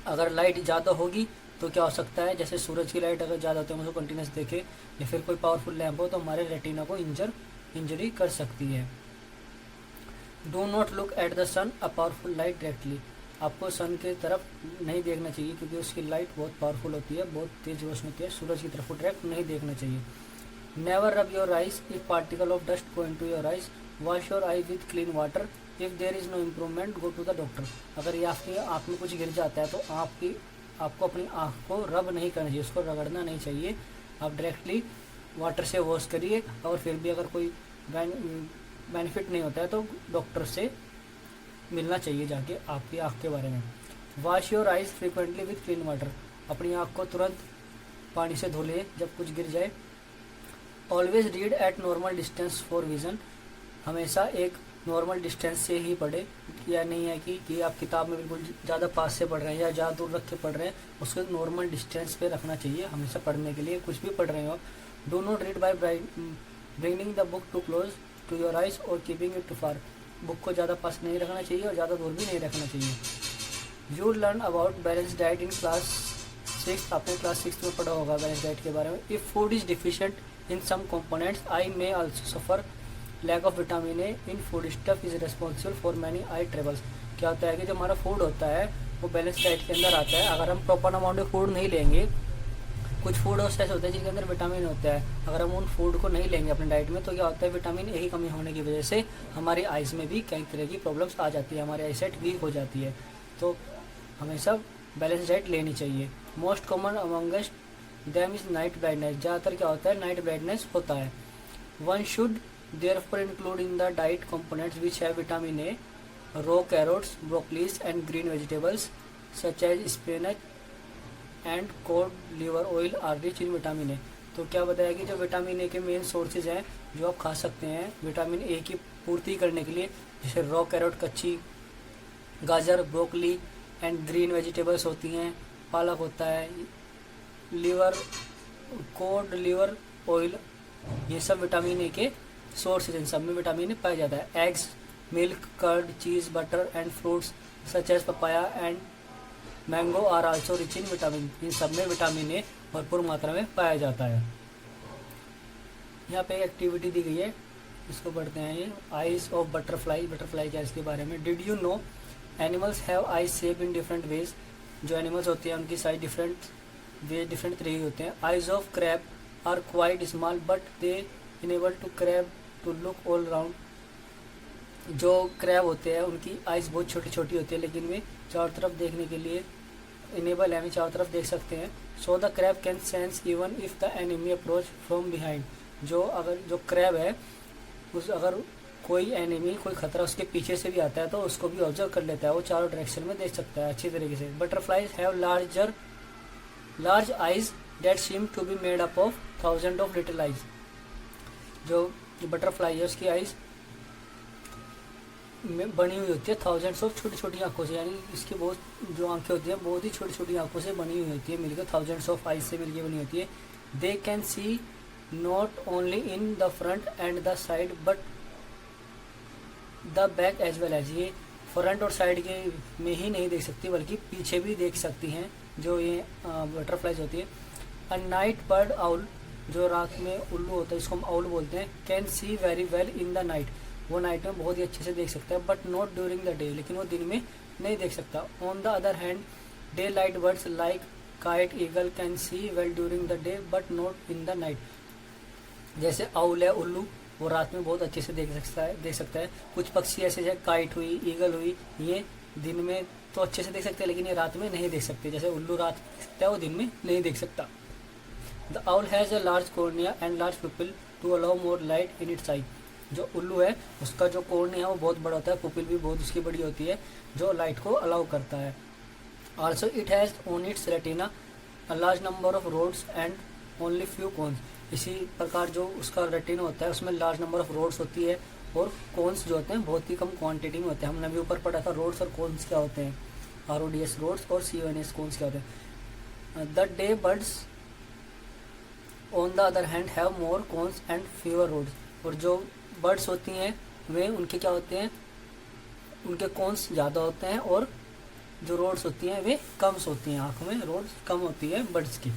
अगर लाइट ज़्यादा होगी तो क्या हो सकता है, जैसे सूरज की लाइट अगर ज़्यादा होती है हम उसको कंटिन्यूस देखें, या फिर कोई पावरफुल लैम्प हो तो हमारे रेटिना को इंजरी कर सकती है। Do not look at the sun, a powerful light directly. आपको सन की तरफ नहीं देखना चाहिए क्योंकि उसकी लाइट बहुत पावरफुल होती है, बहुत तेज रोशनी होती है, सूरज की तरफ डायरेक्ट नहीं देखना चाहिए। Never rub your eyes if particle of dust go into your eyes, wash your eye with clean water, if there is no improvement go to the doctor. अगर ये आपकी आँख में कुछ गिर जाता है तो आपको अपनी आँख को रब नहीं करना चाहिए, उसको रगड़ना नहीं चाहिए, आप डायरेक्टली वाटर से वॉश करिए। और फिर भी अगर कोई बेनिफिट नहीं होता है तो डॉक्टर से मिलना चाहिए जाके आपकी आँख के बारे में। Wash your eyes frequently with clean water. अपनी आँख को तुरंत पानी से धो ले जब कुछ गिर जाए। Always read eight normal distance for vision. हमेशा एक नॉर्मल डिस्टेंस से ही पढ़े। या नहीं है कि आप किताब में बिल्कुल ज़्यादा पास से पढ़ रहे हैं या ज़्यादा दूर रख के पढ़ रहे हैं, उसको एक नॉर्मल डिस्टेंस पे रखना चाहिए हमेशा पढ़ने के लिए, कुछ भी पढ़ रहे हो। Do not read by bringing the book too close to your eyes और keeping it too far. Book को ज़्यादा पास नहीं रखना चाहिए और ज़्यादा दूर भी नहीं रखना चाहिए। You learn about balance diet in class 6, आपने क्लास 6 में पढ़ा होगा बैलेंस डाइट के बारे में। If food is deficient in some components eye may also suffer lack of vitamin A in food stuff is responsible for many eye troubles. क्या होता है कि जो हमारा फूड होता है वो बैलेंस डाइट के अंदर आता है। अगर हम प्रॉपर अमाउंट में फूड नहीं लेंगे, कुछ फूड ऐसे होते हैं जिनके अंदर विटामिन होता है, अगर हम उन फूड को नहीं लेंगे अपने डाइट में तो क्या होता है विटामिन ए की कमी होने की वजह से हमारी आइज़ में भी कई तरह की प्रॉब्लम्स आ जाती है, हमारी आईसाइट वीक हो जाती है। तो हमेशा बैलेंस डाइट लेनी चाहिए। Most common amongst them is night blindness. ज़्यादातर क्या होता है नाइट ब्लाइंडनेस होता है। One should therefore include in the diet components which have vitamin A, raw carrots, broccolis and green vegetables such as spinach and cod liver oil are rich in vitamin A। तो क्या बताया कि जो vitamin A के main sources हैं जो आप खा सकते हैं विटामिन ए की पूर्ति करने के लिए, जैसे रॉ कैरोट कच्ची, गाजर, ब्रोकली एंड ग्रीन वेजिटेबल्स होती हैं, पालक होता है, लिवर, कोड लिवर ऑयल, ये सब विटामिन ए के सोर्सेज, इन सब में विटामिन ए पाया जाता है। Eggs, milk, curd, cheese, butter and fruits such as papaya and mango are also rich in vitamin. इन सब में विटामिन ए भरपूर मात्रा में पाया जाता है। यहाँ पे एक एक्टिविटी दी गई है, इसको पढ़ते हैं। ये आइज ऑफ बटरफ्लाई, बटरफ्लाई क्या है इसके बारे में। Did you know animals have eye shape in different ways. जो एनिमल्स होते हैं उनकी साइज डिफरेंट तरीके के होते हैं। Eyes of crab are quite small but they enable to crab to look all round. जो क्रैब होते हैं उनकी आइज़ बहुत छोटी छोटी होती है लेकिन वे चारों तरफ देखने के लिए इनेबल है, वे चारों तरफ देख सकते हैं। So the crab can sense even if the enemy approach from behind. जो क्रैब है उस अगर कोई एनिमी, कोई खतरा उसके पीछे से भी आता है तो उसको भी ऑब्जर्व कर लेता है, वो चारों डायरेक्शन में देख सकता है अच्छी तरीके से। Butterflies have large eyes that seem to be made up of thousand of little eyes. जो बटरफ्लाई है उसकी आइज में बनी हुई होती है थाउजेंड्स ऑफ छोटी छोटी आंखों से, यानी इसकी बहुत जो आंखें होती हैं बहुत ही छोटी छोटी आंखों से बनी हुई होती है, मिलकर थाउजेंड्स ऑफ आइज से मिलकर बनी होती है। They can see not only in the front and the side but the back as well as. ये फ्रंट और साइड के में ही नहीं देख सकती बल्कि पीछे भी देख सकती हैं जो ये बटरफ्लाइज होती है। अ नाइट बर्ड आउल, जो रात में उल्लू होता है इसको हम आउल बोलते हैं, can see very well in the night. वो नाइट में बहुत ही अच्छे से देख सकता है but not during the day, लेकिन वो दिन में नहीं देख सकता। On the other hand day light birds like kite, eagle can see well during the day but not in the night. जैसे आउल है, उल्लू, वो रात में बहुत अच्छे से देख सकता है। कुछ पक्षी ऐसे जैसे काइट हुई, ईगल हुई, ये दिन में तो अच्छे से देख सकते हैं लेकिन ये रात में नहीं देख सकते। जैसे उल्लू रात में देख सकता है, वो दिन में नहीं देख सकता। The owl has a large cornea and large pupil to allow more light in its eye. जो उल्लू है उसका जो कॉर्निया है वो बहुत बड़ा होता है, पुपिल भी बहुत उसकी बड़ी होती है जो लाइट को अलाउ करता है। Also it has on its retina a large number of rods and only few cones. इसी प्रकार जो उसका रेटिना होता है उसमें लार्ज नंबर ऑफ रोड्स होती है और कोन्स जो होते हैं बहुत ही कम क्वांटिटी में होते हैं। हमने अभी ऊपर पढ़ा था रोड्स और कोन्स क्या होते हैं, RODS रोड्स और CONS कोन्स क्या होते हैं। The day birds on the other hand have more cones and fewer rods. और जो बर्ड्स होती हैं वे उनके क्या होते हैं, उनके कोन्स ज़्यादा होते हैं और जो रोड्स होती हैं वे कम होती हैं, आँखों में रोड्स कम होती है बर्ड्स की।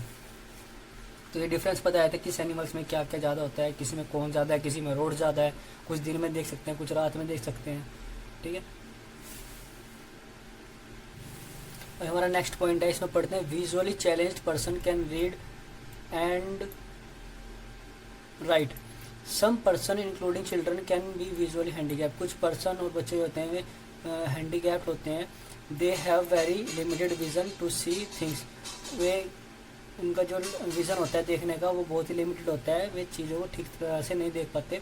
तो ये डिफरेंस बताया था किस एनिमल्स में क्या क्या ज़्यादा होता है, किसी में कौन ज़्यादा है, किसी में रोड ज़्यादा है, कुछ दिन में देख सकते हैं कुछ रात में देख सकते हैं। ठीक है, और हमारा नेक्स्ट पॉइंट है, इसमें पढ़ते हैं visually challenged person can read and write. Some person including children can be visually handicapped. कुछ पर्सन और बच्चे होते हैं वे हैंडीकैप्ड होते हैं। They have very limited vision to see things. वे उनका जो विज़न होता है देखने का वो बहुत ही लिमिटेड होता है, वे चीज़ों को ठीक तरह से नहीं देख पाते।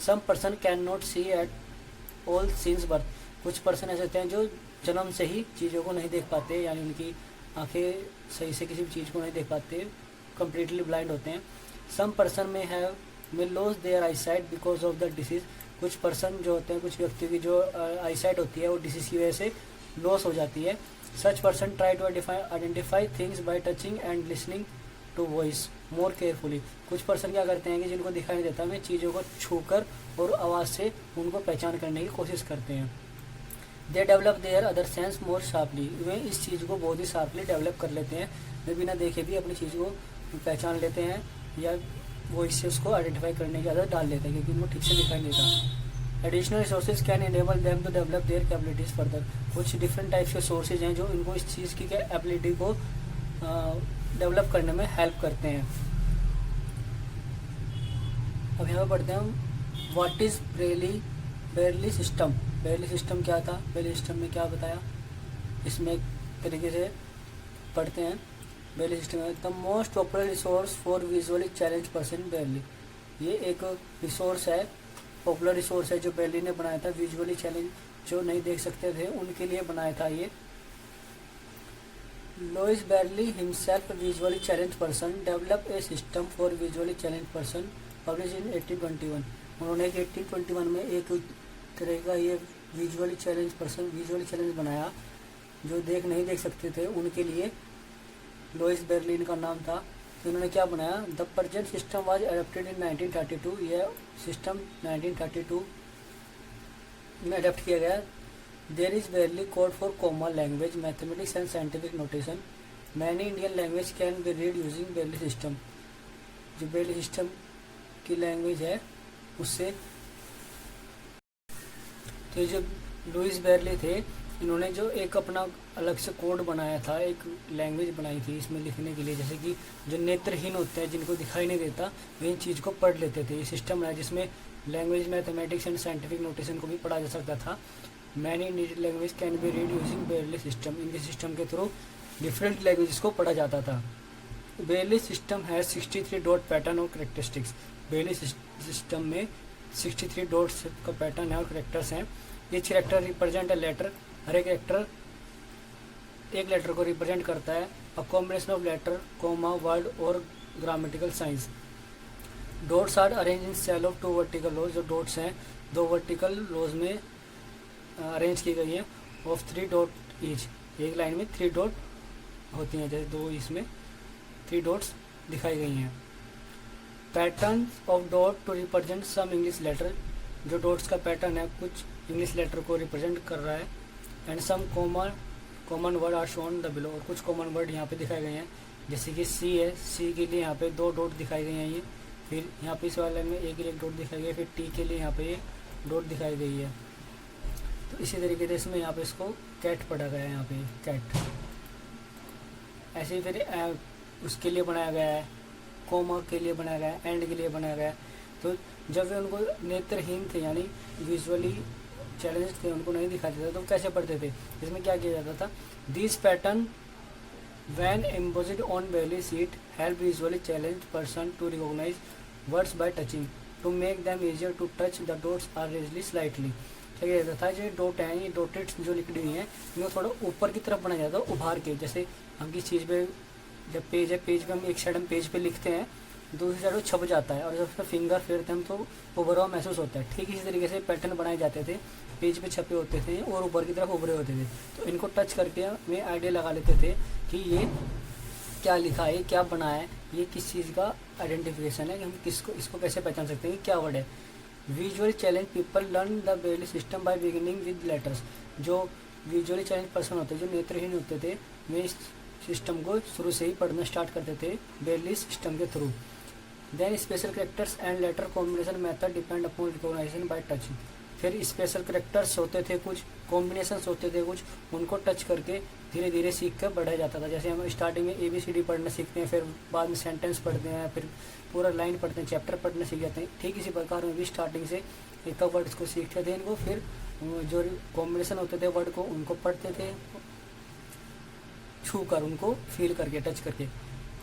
Some person can not see at all since birth. कुछ पर्सन ऐसे होते हैं जो जन्म से ही चीज़ों को नहीं देख पाते, यानी उनकी आंखें सही से किसी भी चीज़ को नहीं देख पाते, कम्प्लीटली ब्लाइंड होते हैं। सम पर्सन में loss their eye sight because of the disease. कुछ पर्सन जो होते हैं, कुछ व्यक्तियों की जो आई साइट होती है वो डिसीज़ की वजह से लॉस हो जाती है। Such person try to identify things by touching and listening to voice more carefully. कुछ पर्सन क्या करते हैं कि जिनको दिखाई नहीं देता वे चीज़ों को छूकर और आवाज़ से उनको पहचान करने की कोशिश करते हैं। They develop their other sense more sharply, वे इस चीज़ को बहुत ही शार्पली डेवलप कर लेते हैं, वे बिना देखे भी अपनी चीज़ को पहचान लेते हैं या वो इससे उसको आइडेंटिफाई करने की आदत डाल लेते हैं क्योंकि उनको ठीक से दिखाई नहीं देता। Additional resources can enable them to develop their capabilities further, कुछ डिफरेंट टाइप्स के सोर्सेज हैं जो इनको इस चीज़ की एबिलिटी को डेवलप करने में हेल्प करते हैं। अब यहाँ पर पढ़ते हैं हम what is barely system. Barely system क्या था, बेरली सिस्टम में क्या बताया, इसमें एक तरीके से पढ़ते हैं। बेरली सिस्टम है the most popular resource for visually challenge person barely, ये एक रिसोर्स है, पॉपुलर रिसोर्स है जो बेरली ने बनाया था, विजुअली चैलेंज जो नहीं देख सकते थे उनके लिए बनाया था ये। Louis Braille himself visually challenge person develop a system for visually challenge person publish in 1821, उन्होंने 1821 में एक तरह का ये विजुअली चैलेंज बनाया जो नहीं देख सकते थे उनके लिए, लुइस बेरलिन का नाम था। तो उन्होंने क्या बनाया, the present system was adopted in 1932, यह सिस्टम 1932 में अडॉप्ट किया गया। There is Braille code for common language mathematics and scientific notation, many Indian language can be read using Braille system, जो बेरली सिस्टम की लैंग्वेज है उससे। तो जो लुइस बेरली थे इन्होंने जो एक अपना अलग से कोड बनाया था, एक लैंग्वेज बनाई थी इसमें लिखने के लिए, जैसे कि जो नेत्रहीन होते हैं जिनको दिखाई नहीं देता वे इन चीज़ को पढ़ लेते थे। ये सिस्टम है जिसमें language mathematics and scientific notation को भी पढ़ा जा सकता था। Many Indian language can be read using Braille system, इनके सिस्टम के थ्रू डिफरेंट लैंग्वेज को पढ़ा जाता था। बेरली सिस्टम है 63 डॉट पैटर्न और करेक्टरिस्टिक्स, बेरली सिस्टम में 63 डॉट्स का पैटर्न है और करेक्टर्स हैं। Each character represent a letter, हर एक लेटर एक लेटर को रिप्रेजेंट करता है। A combination of letter, comma, word और grammatical science. Dots are arrange in cell of 2 vertical rows, जो डॉट्स हैं 2 वर्टिकल रोज में अरेंज की गई है, ऑफ 3 डॉट ईच, एक लाइन में 3 डॉट होती हैं, जैसे 2 इसमें 3 डॉट्स दिखाई गई हैं। Pattern of dot to represent some English letter, जो डॉट्स का पैटर्न है कुछ इंग्लिश लेटर को रिप्रेजेंट कर रहा है। And some common word are shown the below, और कुछ कॉमन वर्ड यहाँ पे दिखाए गए हैं, जैसे कि सी है, सी के लिए यहाँ पे 2 डॉट दिखाई गई हैं ये, फिर यहाँ पे इस वाले में एक डॉट दिखाई गई, फिर टी के लिए यहाँ पे ये डॉट दिखाई गई है। तो इसी तरीके से इसमें यहाँ पे इसको कैट पढ़ा गया है, यहाँ पे कैट। ऐसे ही फिर उसके लिए बनाया गया है, कोमा के लिए बनाया गया है, एंड के लिए बनाया गया है। तो जब वे उनको नेत्रहीन थे यानी विजुअली चैलेंज थे, उनको नहीं दिखाते थे तो कैसे पढ़ते थे, इसमें क्या किया जाता था, this pattern when embossed on Braille sheet help visually challenge person to recognise words by touching to make them easier to touch the dots are raised slightly. क्या किया जाता था, जो डॉट हैं ये डॉटेड जो लिखी हुई हैं इनको थोड़ा ऊपर की तरफ बनाया जाता है उभार के, जैसे हम किस चीज़ पे जब पेज है, पेज पे हम एक साइड हम पेज पे लिखते हैं, दूसरी साइड वो छप जाता है और जब उसका फिंगर फेरते हैं तो उभरा हुआ महसूस होता है। ठीक इसी तरीके से पैटर्न बनाए जाते थे, पेज पे छपे होते थे और ऊपर की तरफ उभरे होते थे। तो इनको टच करके हमें आइडिया लगा लेते थे कि ये क्या लिखा है, क्या बना है, ये किस चीज़ का आइडेंटिफिकेशन है, कि हम इसको कैसे पहचान सकते हैं कि क्या वर्ड है। Visually challenge people learn the barely system by beginning with letters, जो विजुअली चैलेंज पर्सन होते जो नेत्रहीन होते थे वे इस सिस्टम को शुरू से ही पढ़ना स्टार्ट करते थे बेरली सिस्टम के through. Then special characters and letter combination method depend upon recognition by touching, फिर स्पेशल करेक्टर्स होते थे कुछ, कॉम्बिनेशंस होते थे कुछ, उनको टच करके धीरे धीरे सीख कर बढ़ाया जाता था। जैसे हम स्टार्टिंग में ABCD पढ़ना सीखते हैं, फिर बाद में सेंटेंस पढ़ते हैं, फिर पूरा लाइन पढ़ते हैं, चैप्टर पढ़ना सीख जाते हैं। ठीक इसी प्रकार में भी स्टार्टिंग से एक वर्ड्स को सीखते थे इनको, फिर जो कॉम्बिनेशन होते थे वर्ड को उनको पढ़ते थे छू कर, उनको फील करके, टच करके।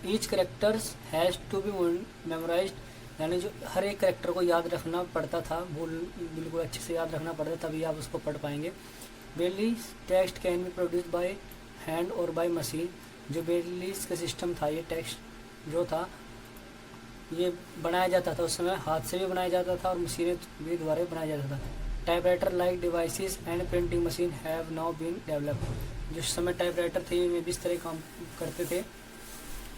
Each characters has to be memorized, यानी जो हर एक करेक्टर को याद रखना पड़ता था, बिल्कुल अच्छे से याद रखना पड़ता, तभी आप उसको पढ़ पाएंगे। Barely text can be produced by hand और बाय मशीन, जो बेरली का सिस्टम था, ये टेक्स्ट जो था ये बनाया जाता था उस समय, हाथ से भी बनाया जाता था और मशीनें भी द्वारा बनाया जाता था। Typewriter like devices and printing machine have now been developed, जिस समय टाइपराइटर थे ये भी इस तरह काम करते थे,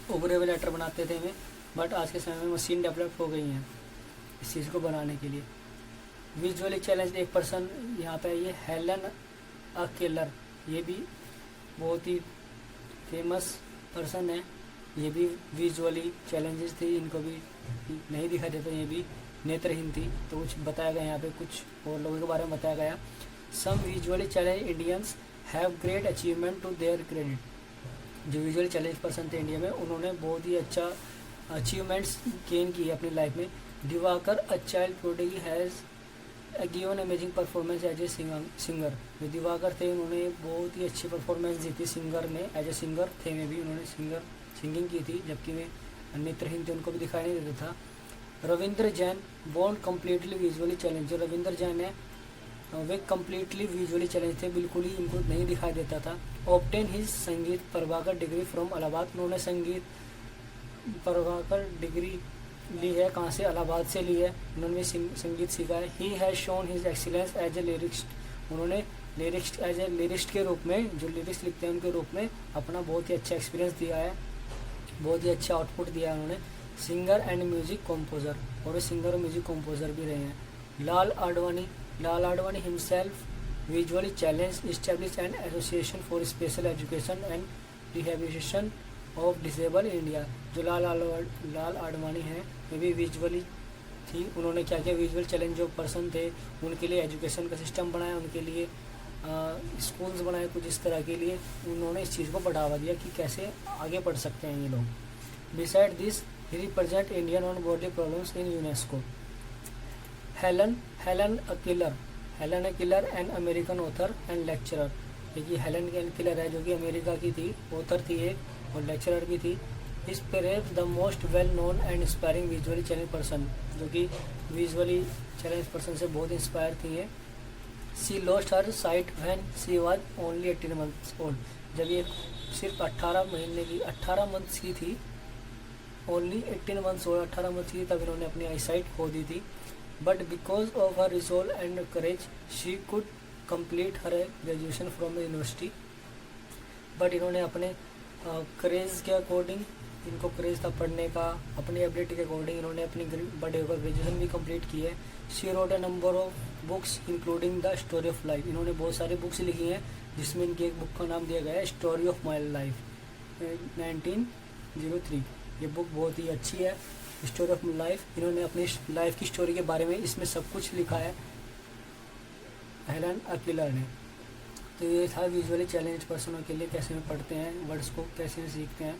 उभरे हुए लेटर बनाते थे में, बट आज के समय में मशीन डेवलप हो गई हैं इस चीज़ को बनाने के लिए। विजुअली चैलेंज एक पर्सन यहाँ पे ये हेलन अकेलर, ये भी बहुत ही फेमस पर्सन है। ये भी विजुअली चैलेंजेस थी, इनको भी नहीं दिखाई देता, ये भी नेत्रहीन थी। तो कुछ बताया गया यहाँ पे, कुछ और लोगों के बारे में बताया गया। Some visually challenge Indians have great achievement to their credit. जो विजुअली चैलेंज पर्सन थे इंडिया में, उन्होंने बहुत ही अच्छा अचीवमेंट्स गेन किए अपनी लाइफ में। Diwakar a child prodigy has given amazing performance as a singer. जो दिवाकर थे, उन्होंने बहुत ही अच्छी परफॉर्मेंस दी थी सिंगर में, एज ए सिंगर थे में भी उन्होंने सिंगिंग की थी, जबकि वे नेत्रहीन थे, उनको भी दिखाई नहीं देता था। Ravindra Jain want completely visually challenge. जो रविंद्र जैन है, वे कम्प्लीटली विजुअली चैलेंज थे, बिल्कुल ही इनको नहीं दिखाई देता था। ऑब्टेन हिज संगीत प्रभाकर डिग्री फ्रॉम इलाहाबाद। उन्होंने संगीत प्रभाकर डिग्री ली है, कहाँ से? इलाहाबाद से ली है। उन्होंने संगीत सीखा है। He has shown his excellence as a lyricist. उन्होंने लिरिक्स एज ए लिरिक्स्ट के रूप में, जो लिरिक्स लिखते हैं उनके रूप में अपना बहुत ही अच्छा एक्सपीरियंस दिया है, बहुत ही अच्छा आउटपुट दिया है उन्होंने। सिंगर एंड म्यूजिक कंपोजर, और वे सिंगर और म्यूजिक कंपोजर भी रहे हैं। Lal Advani himself visually challenge establish an association for special education and rehabilitation of disable India. जो लाल आडवाणी हैं, वे भी विजुअली थी। उन्होंने क्या किया, विजुअल चैलेंज जो पर्सन थे उनके लिए एजुकेशन का सिस्टम बनाया, उनके लिए स्कूल्स बनाए कुछ इस तरह के लिए। उन्होंने इस चीज़ को बढ़ावा दिया कि कैसे आगे बढ़ सकते हैं ये लोग। Beside this he represent Indian on body problems in UNESCO. Helen Keller an American author and lecturer. देखिए हेलन किलर है, जो कि अमेरिका की थी, ऑथर थी एक और लेक्चरर भी थी। Is perhaps the most well known and inspiring visually challenge person, जो कि विजुअली चैलेंज पर्सन से बहुत इंस्पायर थी है। She lost her sight when she was only 18 months old. जब ये सिर्फ 18 मंथ्स की थी, ओनली 18 मंथ्स ओल्ड, 18 मंथ्स की, तब इन्होंने अपनी आई साइट खो दी थी। But because of her resolve and courage she could complete her graduation from the university. But इन्होंने अपने करेज के अकॉर्डिंग, इनको करेज था पढ़ने का, अपनी एबिलिटी के अकॉर्डिंग इन्होंने अपनी बड़े होकर ग्रेजुएशन भी कंप्लीट की है। She wrote a number of books including the story of life. इन्होंने बहुत सारी बुक्स लिखी हैं, जिसमें इनकी एक बुक का नाम दिया गया है स्टोरी ऑफ माई लाइफ 1903। ये बुक बहुत ही अच्छी है, स्टोरी ऑफ लाइफ। इन्होंने अपनी लाइफ की स्टोरी के बारे में इसमें सब कुछ लिखा है हेलन अकिलर ने। तो ये था विजुअली चैलेंज पर्सनों के लिए कैसे में पढ़ते हैं, वर्ड्स को कैसे सीखते हैं।